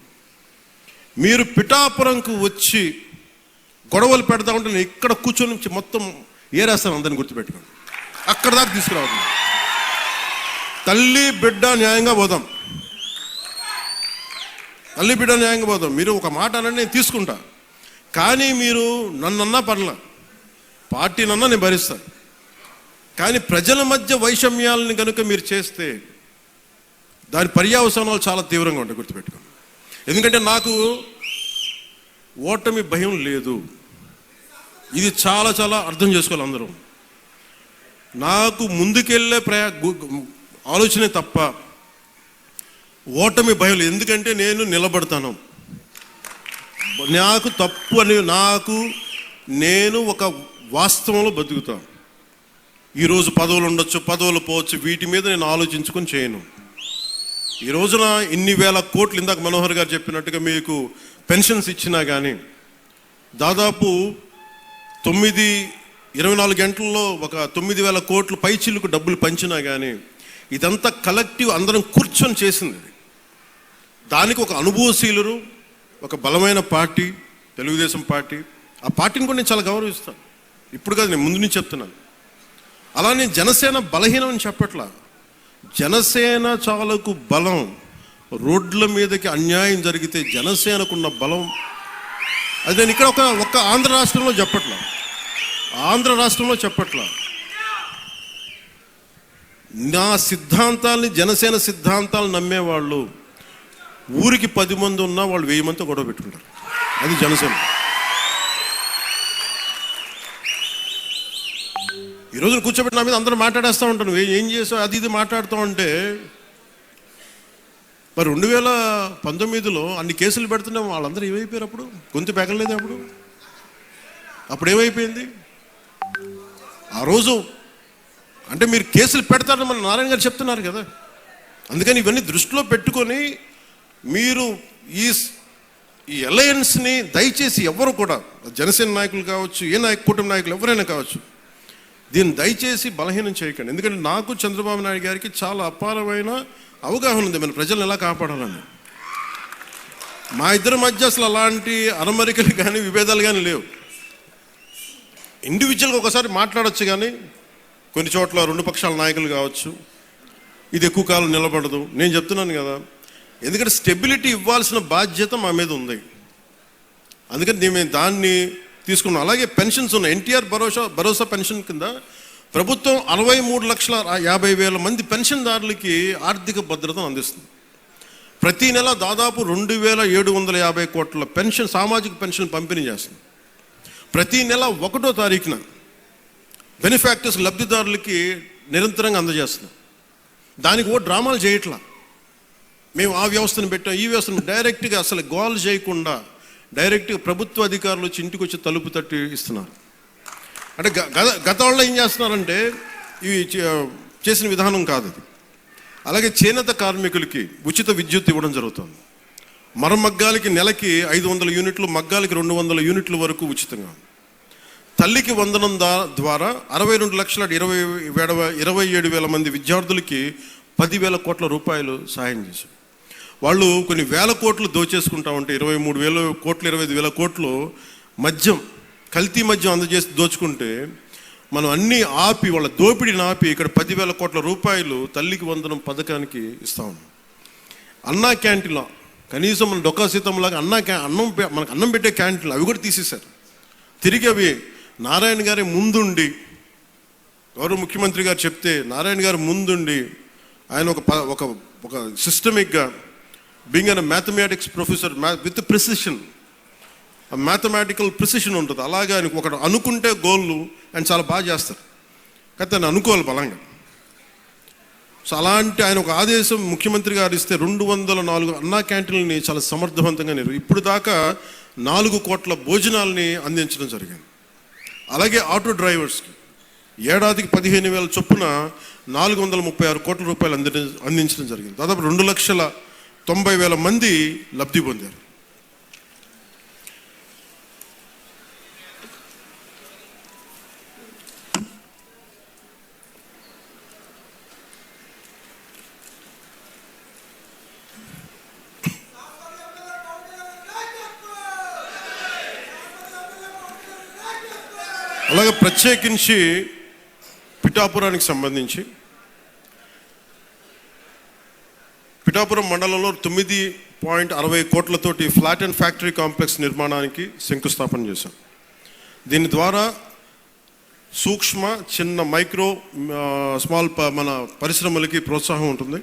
మీరు పిఠాపురంకు వచ్చి గొడవలు పెడతా ఉంటే నేను ఇక్కడ కూర్చొని మొత్తం ఏరేస్తాను, అందరిని గుర్తుపెట్టుకోండి. అక్కడ దాకా తీసుకురావద్దు. తల్లి బిడ్డ న్యాయంగా పోదాం, తల్లి బిడ్డ న్యాయంగా పోదాం. మీరు ఒక మాట అనండి, నేను తీసుకుంటా. కానీ మీరు నన్నన్నా పర్లా, పార్టీ నన్నా నేను భరిస్తాను. కానీ ప్రజల మధ్య వైషమ్యాలని కనుక మీరు చేస్తే దాని పర్యవసానాలు చాలా తీవ్రంగా ఉంటాయి, గుర్తుపెట్టుకోండి. ఎందుకంటే నాకు ఓటమి భయం లేదు, ఇది చాలా చాలా అర్థం చేసుకోవాలి అందరూ. నాకు ముందుకెళ్ళే ఆలోచనే తప్ప ఓటమి భయం లేదు. ఎందుకంటే నేను నిలబడతాను, నాకు తప్పు అని నేను ఒక వాస్తవంలో బతుకుతాను. ఈరోజు పదవులు ఉండొచ్చు, పదవులు పోవచ్చు, వీటి మీద నేను ఆలోచించుకొని చేయను. ఈ రోజున ఇన్ని వేల కోట్లు, ఇందాక మనోహర్ గారు చెప్పినట్టుగా మీకు పెన్షన్స్ ఇచ్చినా కానీ దాదాపు 24 గంటల్లో ఒక 9,000 కోట్లు పైచిల్లుకు డబ్బులు పంచినా కానీ ఇదంతా కలెక్టివ్ అందరం కూర్చొని చేసింది. దానికి ఒక అనుభవశీలురు, ఒక బలమైన పార్టీ తెలుగుదేశం పార్టీ. ఆ పార్టీని కూడా నేను చాలా గౌరవిస్తాను, ఇప్పుడు కాదు, నేను ముందు నుంచి చెప్తున్నాను. అలానే జనసేన బలహీనం అని చెప్పట్లా, జనసేన చాలకు బలం. రోడ్ల మీదకి అన్యాయం జరిగితే జనసేనకున్న బలం అది నేను ఇక్కడ ఒక ఆంధ్ర రాష్ట్రంలో చెప్పట్లా. నా సిద్ధాంతాలని, జనసేన సిద్ధాంతాలు నమ్మేవాళ్ళు ఊరికి 10 మంది ఉన్నా వాళ్ళు 1000 మందితో గొడవ పెట్టుకుంటారు. అది జనసేన. ఈరోజు కూర్చోబెట్టి నా మీద అందరూ మాట్లాడేస్తూ ఉంటాను, ఏం చేసావు అది ఇది మాట్లాడుతూ ఉంటే. మరి 2019లో అన్ని కేసులు పెడుతున్నాం, వాళ్ళందరూ ఏమైపోయారు? అప్పుడు గొంతు పెగలలేదు. అప్పుడు ఏమైపోయింది? ఆ రోజు అంటే మీరు కేసులు పెడతారని మన నారాయణ గారు చెప్తున్నారు కదా. అందుకని ఇవన్నీ దృష్టిలో పెట్టుకొని మీరు ఈ అలయన్స్ని దయచేసి ఎవరు కూడా, జనసేన నాయకులు కావచ్చు, కూటమి నాయకులు ఎవరైనా కావచ్చు, దీన్ని దయచేసి బలహీనం చేయకండి. ఎందుకంటే నాకు చంద్రబాబు నాయుడు గారికి చాలా అపారమైన అవగాహన ఉంది మన ప్రజలను ఎలా కాపాడాలని. మా ఇద్దరి మధ్య అసలు అలాంటి అరమరికలు కానీ విభేదాలు కానీ లేవు. ఇండివిజువల్గా ఒకసారి మాట్లాడచ్చు, కానీ కొన్ని చోట్ల 2 పక్షాల నాయకులు కావచ్చు, ఇది ఎక్కువ కాలం నిలబడదు. నేను చెప్తున్నాను కదా, ఎందుకంటే స్టెబిలిటీ ఇవ్వాల్సిన బాధ్యత మా మీద ఉంది. అందుకని మేము దాన్ని తీసుకున్నాం. అలాగే పెన్షన్స్ ఉన్నాయి. ఎన్టీఆర్ భరోసా పెన్షన్ కింద ప్రభుత్వం 63,50,000 మంది పెన్షన్దారులకి ఆర్థిక భద్రతను అందిస్తుంది. ప్రతి నెల దాదాపు 2,750 కోట్ల పెన్షన్, సామాజిక పెన్షన్ పంపిణీ చేస్తుంది. ప్రతి నెల 1వ తారీఖున బెనిఫాక్టర్స్, లబ్ధిదారులకి నిరంతరంగా అందజేస్తుంది. దానికి డ్రామాలు చేయట్లా. మేము ఆ వ్యవస్థను పెట్టాం, ఈ వ్యవస్థను డైరెక్ట్గా అసలు గోల్ చేయకుండా డైరెక్ట్గా ప్రభుత్వ అధికారులు వచ్చి ఇంటికి వచ్చి తలుపు తట్టి ఇస్తున్నారు. అంటే గత వాళ్ళు ఏం చేస్తున్నారంటే ఇవి చేసిన విధానం కాదు అది. అలాగే చేనేత కార్మికులకి ఉచిత విద్యుత్ ఇవ్వడం జరుగుతుంది. మరమగ్గాలకి నెలకి 500 యూనిట్లు, మగ్గాలకి 200 యూనిట్ల వరకు ఉచితంగా. తల్లికి వందనం ద్వారా 62,27,000 మంది విద్యార్థులకి 10,000 కోట్ల రూపాయలు సాయం చేశారు. వాళ్ళు కొన్ని వేల కోట్లు దోచేసుకుంటా ఉంటే 23,000 కోట్లు 25,000 కోట్లు మద్యం, కల్తీ మద్యం అందజేసి దోచుకుంటే మనం అన్నీ ఆపి వాళ్ళ దోపిడీని ఆపి ఇక్కడ 10,000 కోట్ల రూపాయలు తల్లికి వందనం పథకానికి ఇస్తా ఉన్నాం. అన్నా క్యాంటీన్లో కనీసం మన డొక్కా సీతంలాగా మనకు అన్నం పెట్టే క్యాంటీన్లు అవి కూడా తీసేశారు. తిరిగి అవి నారాయణ గారి ముందుండి, గౌరవ ముఖ్యమంత్రి గారు చెప్తే నారాయణ గారు ముందుండి ఆయన ఒక సిస్టమిక్గా being an mathematics professor with precision, mathematical precision ఉంటుంది. అలాగే ఆయన ఒకటి అనుకుంటే గోళ్ళు ఆయన చాలా బాగా చేస్తారు, కానీ ఆయన అనుకోవాలి బలంగా. సో అలాంటి ఆయన ఒక ఆదేశం ముఖ్యమంత్రి గారు ఇస్తే 204 అన్నా క్యాంటీన్లని చాలా సమర్థవంతంగా ఇప్పుడు దాకా 4 కోట్ల భోజనాలని అందించడం జరిగింది. అలాగే ఆటో డ్రైవర్స్కి ఏడాదికి 15,000 చొప్పున 436 కోట్ల రూపాయలు అందించడం జరిగింది. దాదాపు 2,90,000 మంది లబ్ధి పొందారు. అలాగే ప్రత్యేకించి పిఠాపురానికి సంబంధించి పిఠాపురం మండలంలో 9.60 కోట్లతోటి ఫ్లాట్ అండ్ ఫ్యాక్టరీ కాంప్లెక్స్ నిర్మాణానికి శంకుస్థాపన చేశాం. దీని ద్వారా సూక్ష్మ, చిన్న, మైక్రో, స్మాల్ మన పరిశ్రమలకి ప్రోత్సాహం ఉంటుంది.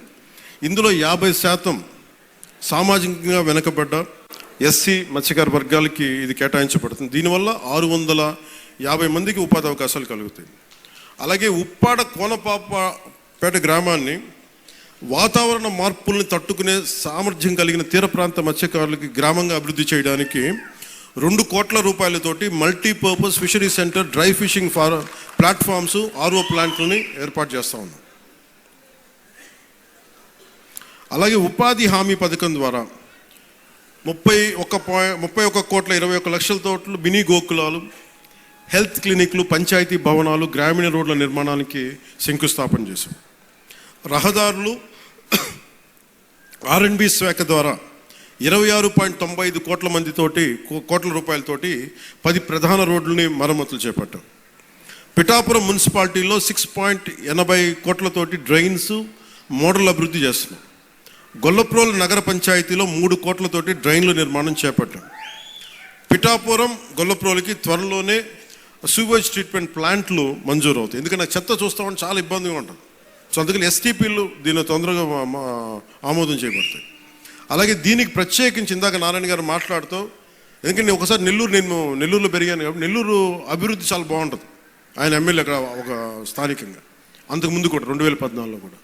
ఇందులో 50% సామాజికంగా వెనుకబడ్డ ఎస్సీ మత్స్యకార వర్గాలకి ఇది కేటాయించబడుతుంది. దీనివల్ల 650 మందికి ఉపాధి అవకాశాలు కలుగుతాయి. అలాగే ఉప్పాడ కోనపాపపేట గ్రామాన్ని వాతావరణ మార్పుల్ని తట్టుకునే సామర్థ్యం కలిగిన తీర ప్రాంత మత్స్యకారులకి గ్రామంగా అభివృద్ధి చేయడానికి 2 కోట్ల రూపాయలతోటి multipurpose fishery centre, dry fishing platforms, RO ప్లాంట్లని ఏర్పాటు చేస్తూ ఉన్నాం. అలాగే ఉపాధి హామీ పథకం ద్వారా 31,21,21,00,000 మినీ గోకులాలు, హెల్త్ క్లినిక్లు, పంచాయతీ భవనాలు, గ్రామీణ రోడ్ల నిర్మాణానికి శంకుస్థాపన చేశాం. రహదారులు R&B శాఖ ద్వారా 26.95 కోట్ల రూపాయలతోటి 10 ప్రధాన రోడ్లని మరమ్మతులు చేపట్టాం. పిఠాపురం మున్సిపాలిటీలో 6.80 కోట్లతోటి డ్రైన్స్, మోడల్ అభివృద్ధి చేస్తున్నాం. గొల్లప్రోలు నగర పంచాయతీలో 3 కోట్లతోటి డ్రైన్ల నిర్మాణం చేపట్టాం. పిఠాపురం, గొల్లప్రోలుకి త్వరలోనే సూవేజ్ ట్రీట్మెంట్ ప్లాంట్లు మంజూరు అవుతాయి. ఎందుకంటే చెత్త చూస్తామని చాలా ఇబ్బందిగా ఉంటుంది. సో అందుకని STPలు దీన్ని తొందరగా ఆమోదం చేయబడతాయి. అలాగే దీనికి ప్రత్యేకించి ఇందాక నారాయణ గారు మాట్లాడుతూ, ఎందుకంటే ఒకసారి నెల్లూరులో పెరిగాను కాబట్టి నెల్లూరు అభివృద్ధి చాలా బాగుంటుంది. ఆయన ఎమ్మెల్యే అక్కడ ఒక స్థానికంగా, అంతకుముందు కూడా 2014లో కూడా.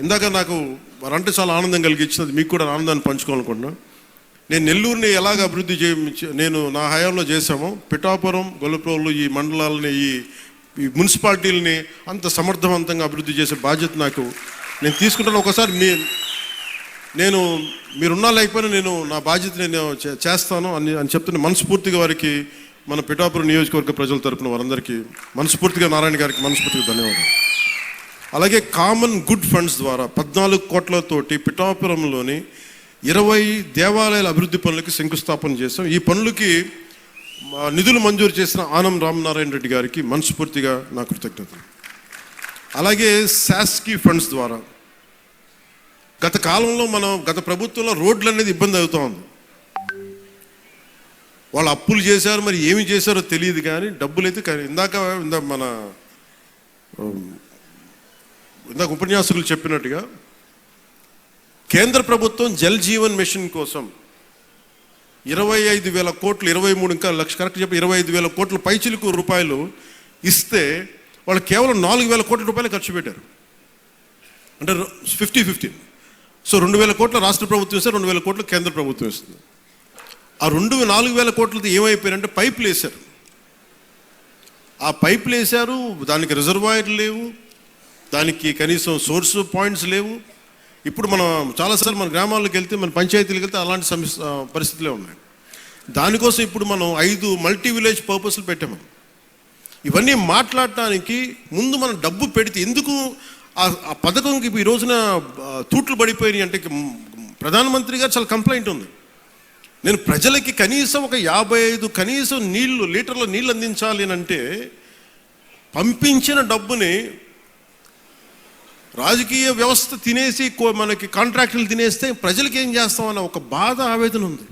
ఇందాక నాకు వారంటే చాలా ఆనందం కలిగించినది, మీకు కూడా ఆనందాన్ని పంచుకోవాలనుకుంటున్నాను. నేను నెల్లూరుని ఎలాగ అభివృద్ధి నేను నా హయాంలో చేశామో, పిఠాపురం, గొల్లప్రోలు ఈ మండలాలని ఈ మున్సిపాలిటీలని అంత సమర్థవంతంగా అభివృద్ధి చేసే బాధ్యత నేను తీసుకుంటాను. ఒకసారి మీరున్నా లేకపోయినా నేను నా బాధ్యత చేస్తాను అని చెప్తున్న మనస్ఫూర్తిగా వారికి, మన పిఠాపురం నియోజకవర్గ ప్రజల తరపున వారందరికీ మనస్ఫూర్తిగా, నారాయణ గారికి మనస్ఫూర్తిగా ధన్యవాదాలు. అలాగే కామన్ గుడ్ ఫండ్స్ ద్వారా 14 కోట్లతోటి పిఠాపురంలోని 20 దేవాలయాల అభివృద్ధి పనులకి శంకుస్థాపన చేస్తాం. ఈ పనులకి నిధులు మంజూరు చేసిన ఆనం రామనారాయణ రెడ్డి గారికి మనస్ఫూర్తిగా నా కృతజ్ఞతలు. అలాగే శాస్కీ ఫండ్స్ ద్వారా గత కాలంలో గత ప్రభుత్వంలో రోడ్లు అనేది ఇబ్బంది అవుతూ ఉంది. వాళ్ళు అప్పులు చేశారు, మరి ఏమి చేశారో తెలియదు, కానీ డబ్బులు అయితే ఇందాక ఉపన్యాసకులు చెప్పినట్టుగా కేంద్ర ప్రభుత్వం జల్ జీవన్ మిషన్ కోసం 25,000 కోట్లు, 23 ఇంకా లక్ష కరెక్ట్ చెప్పి 25,000 కోట్ల పైచిలుకు రూపాయలు ఇస్తే వాళ్ళు కేవలం 4,000 కోట్ల రూపాయలు ఖర్చు పెట్టారు. అంటే 50-50. సో 2,000 కోట్ల రాష్ట్ర ప్రభుత్వం ఇస్తే 2,000 కోట్లు కేంద్ర ప్రభుత్వం ఇస్తుంది. ఆ 4,000 కోట్లతో ఏమైపోయారంటే పైపులు వేశారు. ఆ పైపులు వేశారు, దానికి రిజర్వాయర్లు లేవు, దానికి కనీసం సోర్స్ పాయింట్స్ లేవు. ఇప్పుడు మనం చాలాసార్లు మన గ్రామాల్లోకి వెళ్తే, మన పంచాయతీలకు వెళ్తే అలాంటి పరిస్థితులే ఉన్నాయి. దానికోసం ఇప్పుడు మనం 5 మల్టీ విలేజ్ పర్పస్లు పెట్టాము. ఇవన్నీ మాట్లాడటానికి ముందు మనం డబ్బు పెడితే ఎందుకు ఆ పథకంకి ఈ రోజున తూట్లు పడిపోయినాయి అంటే ప్రధానమంత్రి గారు చాలా కంప్లైంట్ ఉంది. నేను ప్రజలకి కనీసం ఒక 55 కనీసం లీటర్ల నీళ్ళు అందించాలి అని అంటే పంపించిన డబ్బుని రాజకీయ వ్యవస్థ తినేసి మనకి కాంట్రాక్టులు తినేస్తే ప్రజలకి ఏం చేస్తామన్న ఒక బాధ, ఆవేదన ఉంది.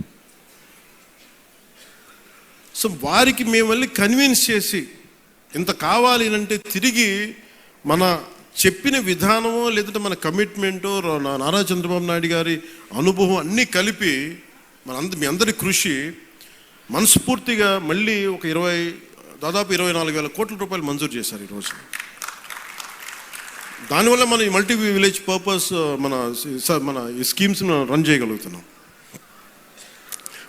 సో వారికి మేము వెళ్ళి కన్విన్స్ చేసి ఇంత కావాలి అంటే తిరిగి మన చెప్పిన విధానమో లేదంటే మన కమిట్మెంటో నారా చంద్రబాబు నాయుడు గారి అనుభవం అన్నీ కలిపి మీ అందరి కృషి మనస్ఫూర్తిగా మళ్ళీ ఒక దాదాపు 24,000 కోట్ల రూపాయలు మంజూరు చేశారు ఈరోజు. దానివల్ల మనం ఈ మల్టీ విలేజ్ పర్పస్ మన ఈ స్కీమ్స్ రన్ చేయగలుగుతున్నాం.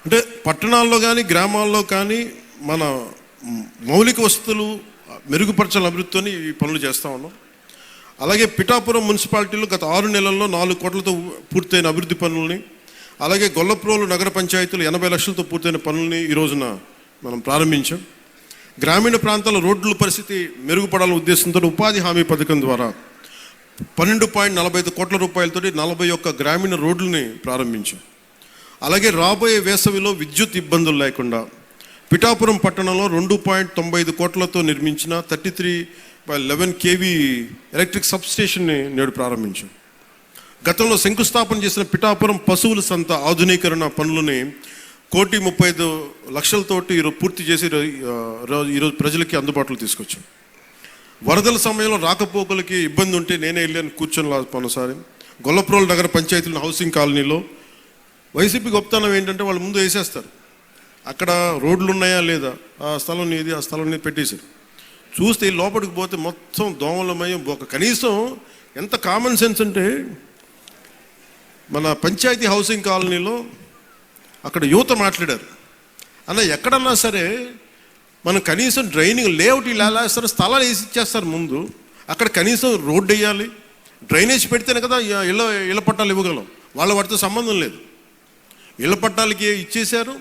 అంటే పట్టణాల్లో కానీ గ్రామాల్లో కానీ మన మౌలిక వసతులు మెరుగుపరచాలని అభివృద్ధితో ఈ పనులు చేస్తూ ఉన్నాం. అలాగే పిఠాపురం మున్సిపాలిటీలో గత 6 నెలల్లో 4 కోట్లతో పూర్తయిన అభివృద్ధి పనులని, అలాగే గొల్లప్రోలు నగర పంచాయతీలు 80 లక్షలతో పూర్తయిన పనులని ఈ రోజున మనం ప్రారంభించాం. గ్రామీణ ప్రాంతాల రోడ్ల పరిస్థితి మెరుగుపడాలనే ఉద్దేశంతో ఉపాధి హామీ పథకం ద్వారా 12.45 కోట్ల రూపాయలతో 41 గ్రామీణ రోడ్లని ప్రారంభించాం. అలాగే రాబోయే వేసవిలో విద్యుత్ ఇబ్బందులు లేకుండా పిఠాపురం పట్టణంలో 2.95 కోట్లతో నిర్మించిన 33/11 kV ఎలక్ట్రిక్ సబ్స్టేషన్ని నేడు ప్రారంభించాం. గతంలో శంకుస్థాపన చేసిన పిఠాపురం పశువుల సంత ఆధునీకరణ పనులని 1,35,00,000తోటి పూర్తి చేసి ఈరోజు ప్రజలకి అందుబాటులో తీసుకొచ్చాం. వరదల సమయంలో రాకపోకలకి ఇబ్బంది ఉంటే నేనే వెళ్ళాను కూర్చొని ఒకసారి గొల్లప్రోలు నగర పంచాయతీల హౌసింగ్ కాలనీలో. వైసీపీ గొప్పతనం ఏంటంటే వాళ్ళు ముందు వేసేస్తారు, అక్కడ రోడ్లు ఉన్నాయా లేదా, ఆ స్థలం నీది, ఆ స్థలం నీది పెట్టేశారు. చూస్తే లోపలికి పోతే మొత్తం దోమలమయం. కనీసం ఎంత కామన్ సెన్స్ అంటే మన పంచాయతీ హౌసింగ్ కాలనీలో అక్కడ యువత మాట్లాడారు, అన్న ఎక్కడన్నా సరే మనం కనీసం డ్రైనింగ్ లేఅవుట్ ఇలా వేస్తారు, స్థలాలు వేసి ఇచ్చేస్తారు ముందు, అక్కడ కనీసం రోడ్డు వేయాలి, డ్రైనేజ్ పెడితేనే కదా ఇళ్ళ పట్టాలు ఇవ్వగలం. వాటితో సంబంధం లేదు. ఇళ్ళ పట్టాలకి ఇచ్చేశారు,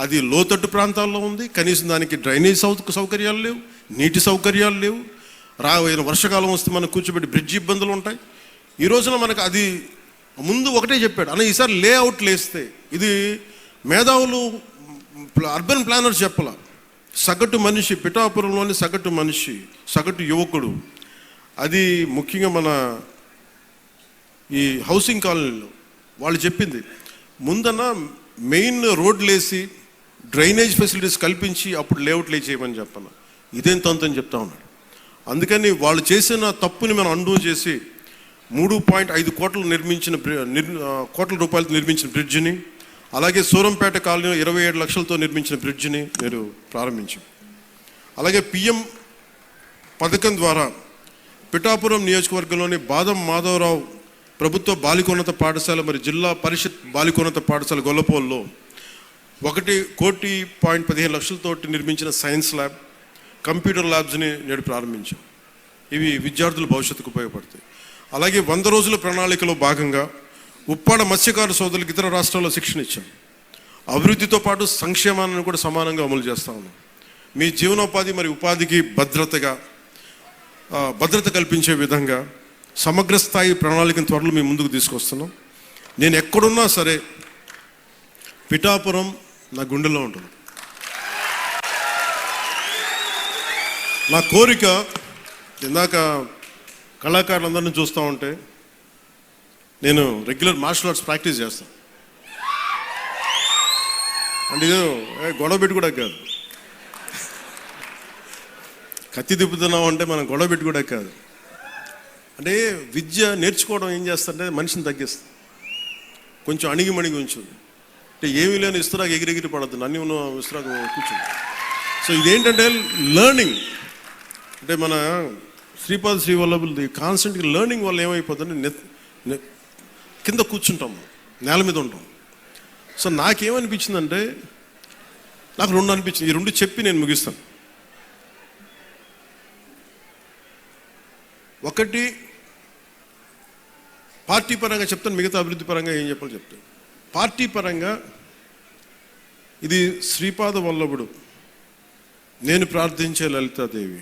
అది లోతట్టు ప్రాంతాల్లో ఉంది, కనీసం దానికి డ్రైనేజ్ సౌకర్యాలు లేవు, నీటి సౌకర్యాలు లేవు. రాబోయే వర్షాకాలం వస్తే మనకు కూర్చోబెట్టి బ్రిడ్జ్ ఇబ్బందులు ఉంటాయి. ఈ రోజున మనకు అది ముందు ఒకటే చెప్పాడు, అన్న ఈసారి లేఅవుట్లు వేస్తే ఇది మేధావులు అర్బన్ ప్లానర్స్ చెప్పాల, సగటు మనిషి పిఠాపురంలోని సగటు మనిషి, సగటు యువకుడు, అది ముఖ్యంగా మన ఈ హౌసింగ్ కాలనీలో వాళ్ళు చెప్పింది ముందన్న మెయిన్ రోడ్లు వేసి డ్రైనేజ్ ఫెసిలిటీస్ కల్పించి అప్పుడు లేఅవుట్లు చేయమని చెప్పాను. ఇదేం తంతని చెప్తా ఉన్నాడు. అందుకని వాళ్ళు చేసిన తప్పుని మనం అండూ చేసి 3.5 కోట్ల రూపాయలతో నిర్మించిన బ్రిడ్జిని, అలాగే సూరంపేట కాలనీలో 27 లక్షలతో నిర్మించిన బ్రిడ్జిని నేను ప్రారంభించాం. అలాగే పిఎం పథకం ద్వారా పిఠాపురం నియోజకవర్గంలోని బాదం మాధవరావు ప్రభుత్వ బాలికోన్నత పాఠశాల మరి జిల్లా పరిషత్ బాలికోన్నత పాఠశాల గొల్లపోల్లో 1,15,00,000 నిర్మించిన సైన్స్ ల్యాబ్, కంప్యూటర్ ల్యాబ్స్ని నేడు ప్రారంభించాం. ఇవి విద్యార్థుల భవిష్యత్తుకు ఉపయోగపడతాయి. అలాగే 100 రోజుల ప్రణాళికలో భాగంగా ఉప్పాడ మత్స్యకార సోదరులకు ఇతర రాష్ట్రాల్లో శిక్షణ ఇచ్చాం. అభివృద్ధితో పాటు సంక్షేమాన్ని కూడా సమానంగా అమలు చేస్తా ఉన్నాం. మీ జీవనోపాధి మరి ఉపాధికి భద్రత కల్పించే విధంగా సమగ్ర స్థాయి ప్రణాళికను త్వరలో మీ ముందుకు తీసుకొస్తున్నాం. నేను ఎక్కడున్నా సరే పిఠాపురం నా గుండెలో ఉంటుంది. నా కోరిక, ఇందాక కళాకారులందరినీ చూస్తూ ఉంటే నేను రెగ్యులర్ మార్షల్ ఆర్ట్స్ ప్రాక్టీస్ చేస్తాను. అంటే ఇదో గొడవ పెట్టి కూడా కాదు, కత్తి తిప్పుతున్నాం అంటే మనం గొడవ పెట్టి కూడా కాదు. అంటే విద్య నేర్చుకోవడం ఏం చేస్తుంటే మనిషిని తగ్గిస్తుంది, కొంచెం అణిగిమణిగి ఉంచుంది. అంటే ఏమీ లేని ఇస్తురాకు ఎగిరెగిరి పడద్దు, అన్నీ ఉన్న ఇస్తురాకు కూర్చుంది. సో ఇదేంటంటే లెర్నింగ్. అంటే మన శ్రీపాద శ్రీవల్లభులది కాన్స్టెంట్గా లెర్నింగ్ వల్ల ఏమైపోతుంది, కింద కూర్చుంటాం, నేల మీద ఉంటాం. సో నాకేమనిపించిందంటే, నాకు రెండు అనిపించింది. ఈ రెండు చెప్పి నేను ముగిస్తాను. ఒకటి పార్టీ పరంగా చెప్తాను, మిగతా అభివృద్ధి పరంగా ఏం చెప్పాలో చెప్తాను. పార్టీ పరంగా ఇది శ్రీపాద వల్లభుడు, నేను ప్రార్థించే లలితాదేవి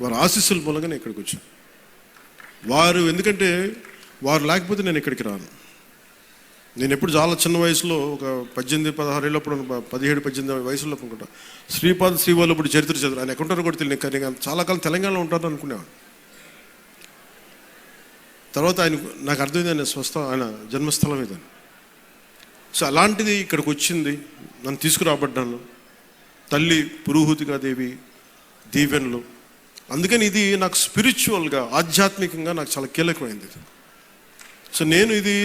వారి ఆశీస్సుల మూలంగా నేను ఇక్కడికి వచ్చాను. వారు ఎందుకంటే వారు లేకపోతే నేను ఇక్కడికి రాను. నేను ఎప్పుడు చాలా చిన్న వయసులో ఒక 18-16 ఏళ్ళప్పుడు 17-18 వయసులో అనుకుంటా శ్రీపాద శ్రీవల్లభుడు చరిత్ర చదువు. ఆయన ఎక్కడుంటారో కూడా తెలియదు, కానీ చాలా కాలం తెలంగాణలో ఉంటారు అనుకునేవాడు. తర్వాత నాకు అర్థమైంది ఆయన జన్మస్థలం ఇదని. సో అలాంటిది ఇక్కడికి వచ్చింది, నన్ను తీసుకురాబడ్డాను. తల్లి పురుహూతికాదేవి దీవెనలు. అందుకని ఇది నాకు స్పిరిచువల్గా, ఆధ్యాత్మికంగా నాకు చాలా కీలకమైంది. సో నేను ఇది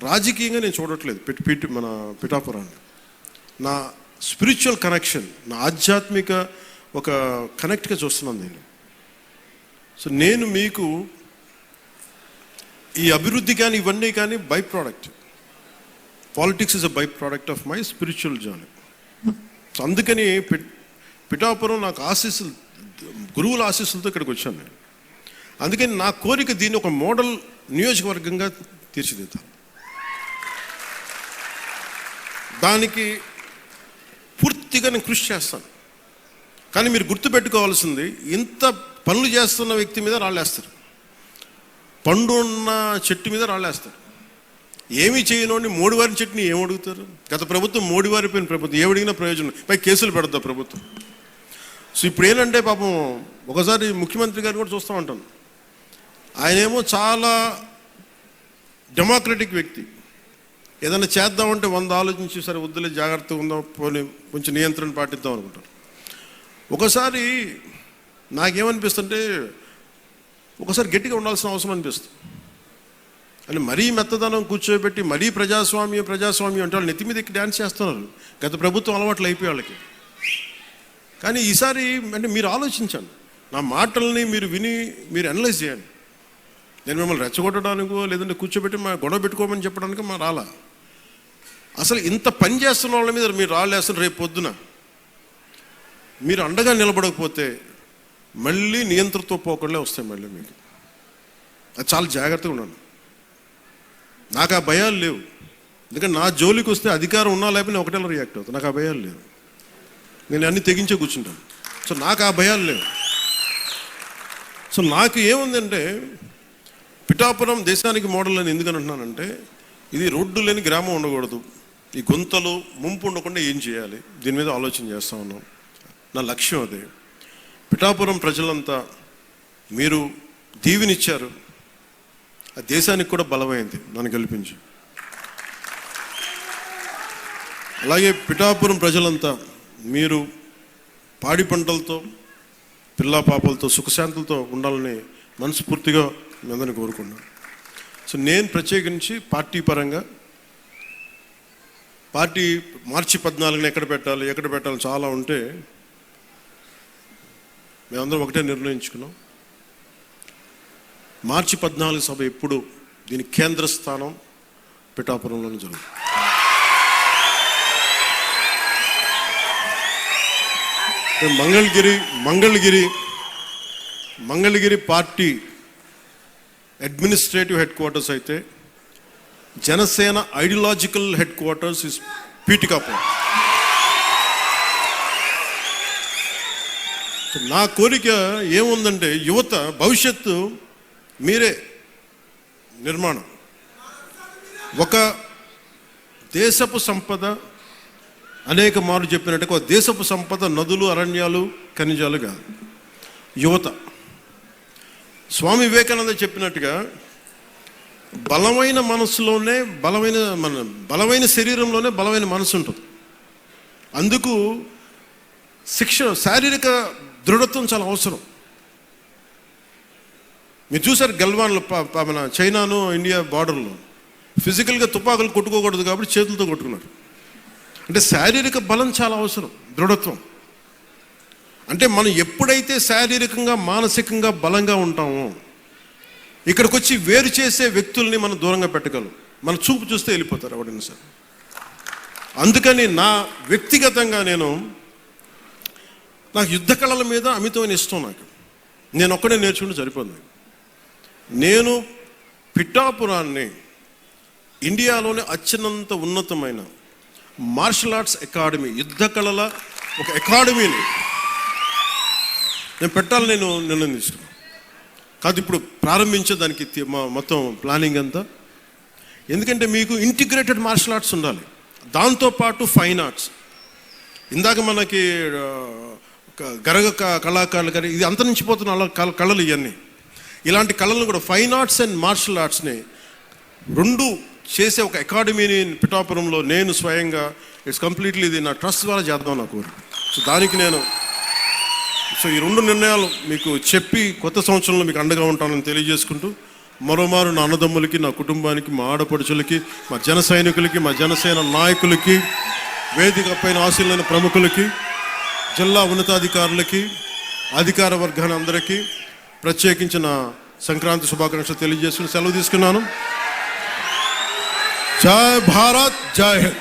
రాజకీయంగా నేను చూడట్లేదు మన పిఠాపురాన్ని. నా స్పిరిచువల్ కనెక్షన్, నా ఆధ్యాత్మిక ఒక కనెక్ట్గా చూస్తున్నాను నేను. సో నేను మీకు ఈ అభివృద్ధి కానీ ఇవన్నీ కానీ by product. Politics is a by product of my spiritual journey. So అందుకని పిఠాపురం నాకు ఆశీస్సులు, గురువుల ఆశీస్సులతో ఇక్కడికి వచ్చాను నేను. అందుకని నా కోరిక దీన్ని ఒక మోడల్ నియోజకవర్గంగా తీర్చిదిద్దాను. దానికి పూర్తిగా నేను కృషి చేస్తాను. కానీ మీరు గుర్తుపెట్టుకోవాల్సింది, ఇంత పనులు చేస్తున్న వ్యక్తి మీద రాళ్ళేస్తారు, పండు ఉన్న చెట్టు మీద రాళ్ళేస్తారు. ఏమీ చేయనోడిని మోడివారిని చెట్టుని ఏం అడుగుతారు? గత ప్రభుత్వం మోడివారిపోయిన ప్రభుత్వం, ఏమడిగినా ప్రయోజనం, పై కేసులు పెడతా ప్రభుత్వం. సో ఇప్పుడు ఏంటంటే పాపం ఒకసారి ముఖ్యమంత్రి గారు కూడా చూస్తూ ఉంటాను, ఆయనేమో చాలా డెమోక్రటిక్ వ్యక్తి. ఏదైనా చేద్దామంటే 100 ఆలోచించి సరే వద్దులే జాగ్రత్తగా ఉందాం, పోనీ కొంచెం నియంత్రణ పాటిద్దాం అనుకుంటారు. ఒకసారి నాకేమనిపిస్తుంటే, ఒకసారి గట్టిగా ఉండాల్సిన అవసరం అనిపిస్తుంది. అని మరీ మెత్తదనం కూర్చోబెట్టి మరీ ప్రజాస్వామ్యం అంటే వాళ్ళు నెత్తి మీద ఎక్కి డ్యాన్స్ చేస్తున్నారు. గత ప్రభుత్వం అలవాట్లు అయిపోయి వాళ్ళకి. కానీ ఈసారి అంటే మీరు ఆలోచించండి, నా మాటల్ని మీరు విని మీరు అనలైజ్ చేయండి. నేను మిమ్మల్ని రెచ్చగొట్టడానికో లేదంటే కూర్చోబెట్టి మా గొడవ పెట్టుకోమని చెప్పడానికి మా రాలా. అసలు ఇంత పని చేస్తున్న వాళ్ళ మీద మీరు రాళ్ళేస్తున్నారు. రేపు పొద్దున మీరు అండగా నిలబడకపోతే మళ్ళీ నియంత్రణతో పోకడలే వస్తాయి మళ్ళీ మీకు. అది చాలా జాగ్రత్తగా ఉన్నాను. నాకు ఆ భయాలు లేవు. ఎందుకంటే నా జోలికి వస్తే అధికారం ఉన్నా లేకపోతే నేను ఒకటేలా రియాక్ట్ అవుతాను. నాకు ఆ భయాలు లేవు. నేను అన్ని తెగించే కూర్చుంటాను. సో నాకు ఆ భయాలు లేవు. సో నాకు ఏముందంటే, పిఠాపురం దేశానికి మోడల్ అని ఎందుకని అంటున్నానంటే, ఇది రోడ్డు లేని గ్రామం ఉండకూడదు, ఈ గుంతలు ముంపు ఉండకుండా ఏం చేయాలి, దీని మీద ఆలోచన చేస్తూ ఉన్నాం. నా లక్ష్యం అదే. పిఠాపురం ప్రజలంతా మీరు దీవెనిచ్చారు, ఆ దేశానికి కూడా బలమైంది నన్ను గెలిపించి. అలాగే పిఠాపురం ప్రజలంతా మీరు పాడి పంటలతో పిల్లా పాపలతో సుఖశాంతులతో ఉండాలని మనస్ఫూర్తిగా మీ అందరిని కోరుకున్నాను. సో నేను ప్రత్యేకించి పార్టీ పరంగా మార్చి 14న ఎక్కడ పెట్టాలి చాలా ఉంటే మేమందరం ఒకటే నిర్ణయించుకున్నాం. మార్చి 14 సభ ఎప్పుడు దీని కేంద్ర స్థానం పిఠాపురంలోనే జరుగుతుంది. Mangalagiri party administrative headquarters అయితే, Janasena ideological headquarters is Peethikapuram. నా కోరిక ఏముందంటే, యువత భవిష్యత్తు మీరే నిర్మాణం. ఒక దేశపు సంపద అనేక మార్లు చెప్పినట్టుగా, ఒక దేశపు సంపద నదులు, అరణ్యాలు, ఖనిజాలు కాదు, యువత. స్వామి వివేకానంద చెప్పినట్టుగా బలమైన మనసులోనే బలమైన శరీరంలోనే బలమైన మనసు ఉంటుంది. అందుకు శారీరక దృఢత్వం చాలా అవసరం. మీరు చూసారు గల్వాన్లో, మన చైనాను ఇండియా బార్డర్లో ఫిజికల్గా తుపాకులు కొట్టుకోకూడదు కాబట్టి చేతులతో కొట్టుకున్నారు. అంటే శారీరక బలం చాలా అవసరం, దృఢత్వం. అంటే మనం ఎప్పుడైతే శారీరకంగా మానసికంగా బలంగా ఉంటామో, ఇక్కడికి వచ్చి వేరు చేసే వ్యక్తుల్ని మనం దూరంగా పెట్టగలం. మన చూపు చూస్తే వెళ్ళిపోతారు ఎవడైనా సరే. అందుకని నా వ్యక్తిగతంగా నాకు యుద్ధ కళల మీద అమితమైన ఇష్టం. నేను ఒక్కడే నేర్చుకుంటే సరిపోదు. నేను పిఠాపురాన్ని ఇండియాలోనే అత్యున్నత ఉన్నతమైన మార్షల్ ఆర్ట్స్ అకాడమీ, యుద్ధ కళల ఒక అకాడమీని నేను పెట్టాలని నిర్ణయం తీసుకున్నాను. కాదు ఇప్పుడు ప్రారంభించే దానికి మొత్తం ప్లానింగ్ అంతా. ఎందుకంటే మీకు ఇంటిగ్రేటెడ్ మార్షల్ ఆర్ట్స్ ఉండాలి, దాంతోపాటు ఫైన్ ఆర్ట్స్. ఇందాక మనకి గరగ కళాకారులు కానీ ఇది అంతరించిపోతున్న కళలు ఇవన్నీ. ఇలాంటి కళలను కూడా ఫైన్ ఆర్ట్స్ అండ్ మార్షల్ ఆర్ట్స్ని రెండు చేసే ఒక అకాడమీని పిఠాపురంలో నేను స్వయంగా ఇట్స్ కంప్లీట్లీ ఇది నా ట్రస్ట్ ద్వారా చేద్దాం నా కోరిక. సో దానికి ఈ రెండు నిర్ణయాలు మీకు చెప్పి కొత్త సంవత్సరంలో మీకు అండగా ఉంటానని తెలియజేసుకుంటూ, మరోమారు నా అన్నదమ్ములకి, నా కుటుంబానికి, మా ఆడపడుచులకి, మా జన సైనికులకి, మా జనసేన నాయకులకి, వేదిక పైన ఆశీలైన ప్రముఖులకి, జిల్లా ఉన్నతాధికారులకి, అధికార వర్గాన్ని అందరికీ ప్రత్యేకించిన సంక్రాంతి శుభాకాంక్షలు తెలియజేసుకుని సెలవు తీసుకున్నాను. జై భారత్, జై హింద్.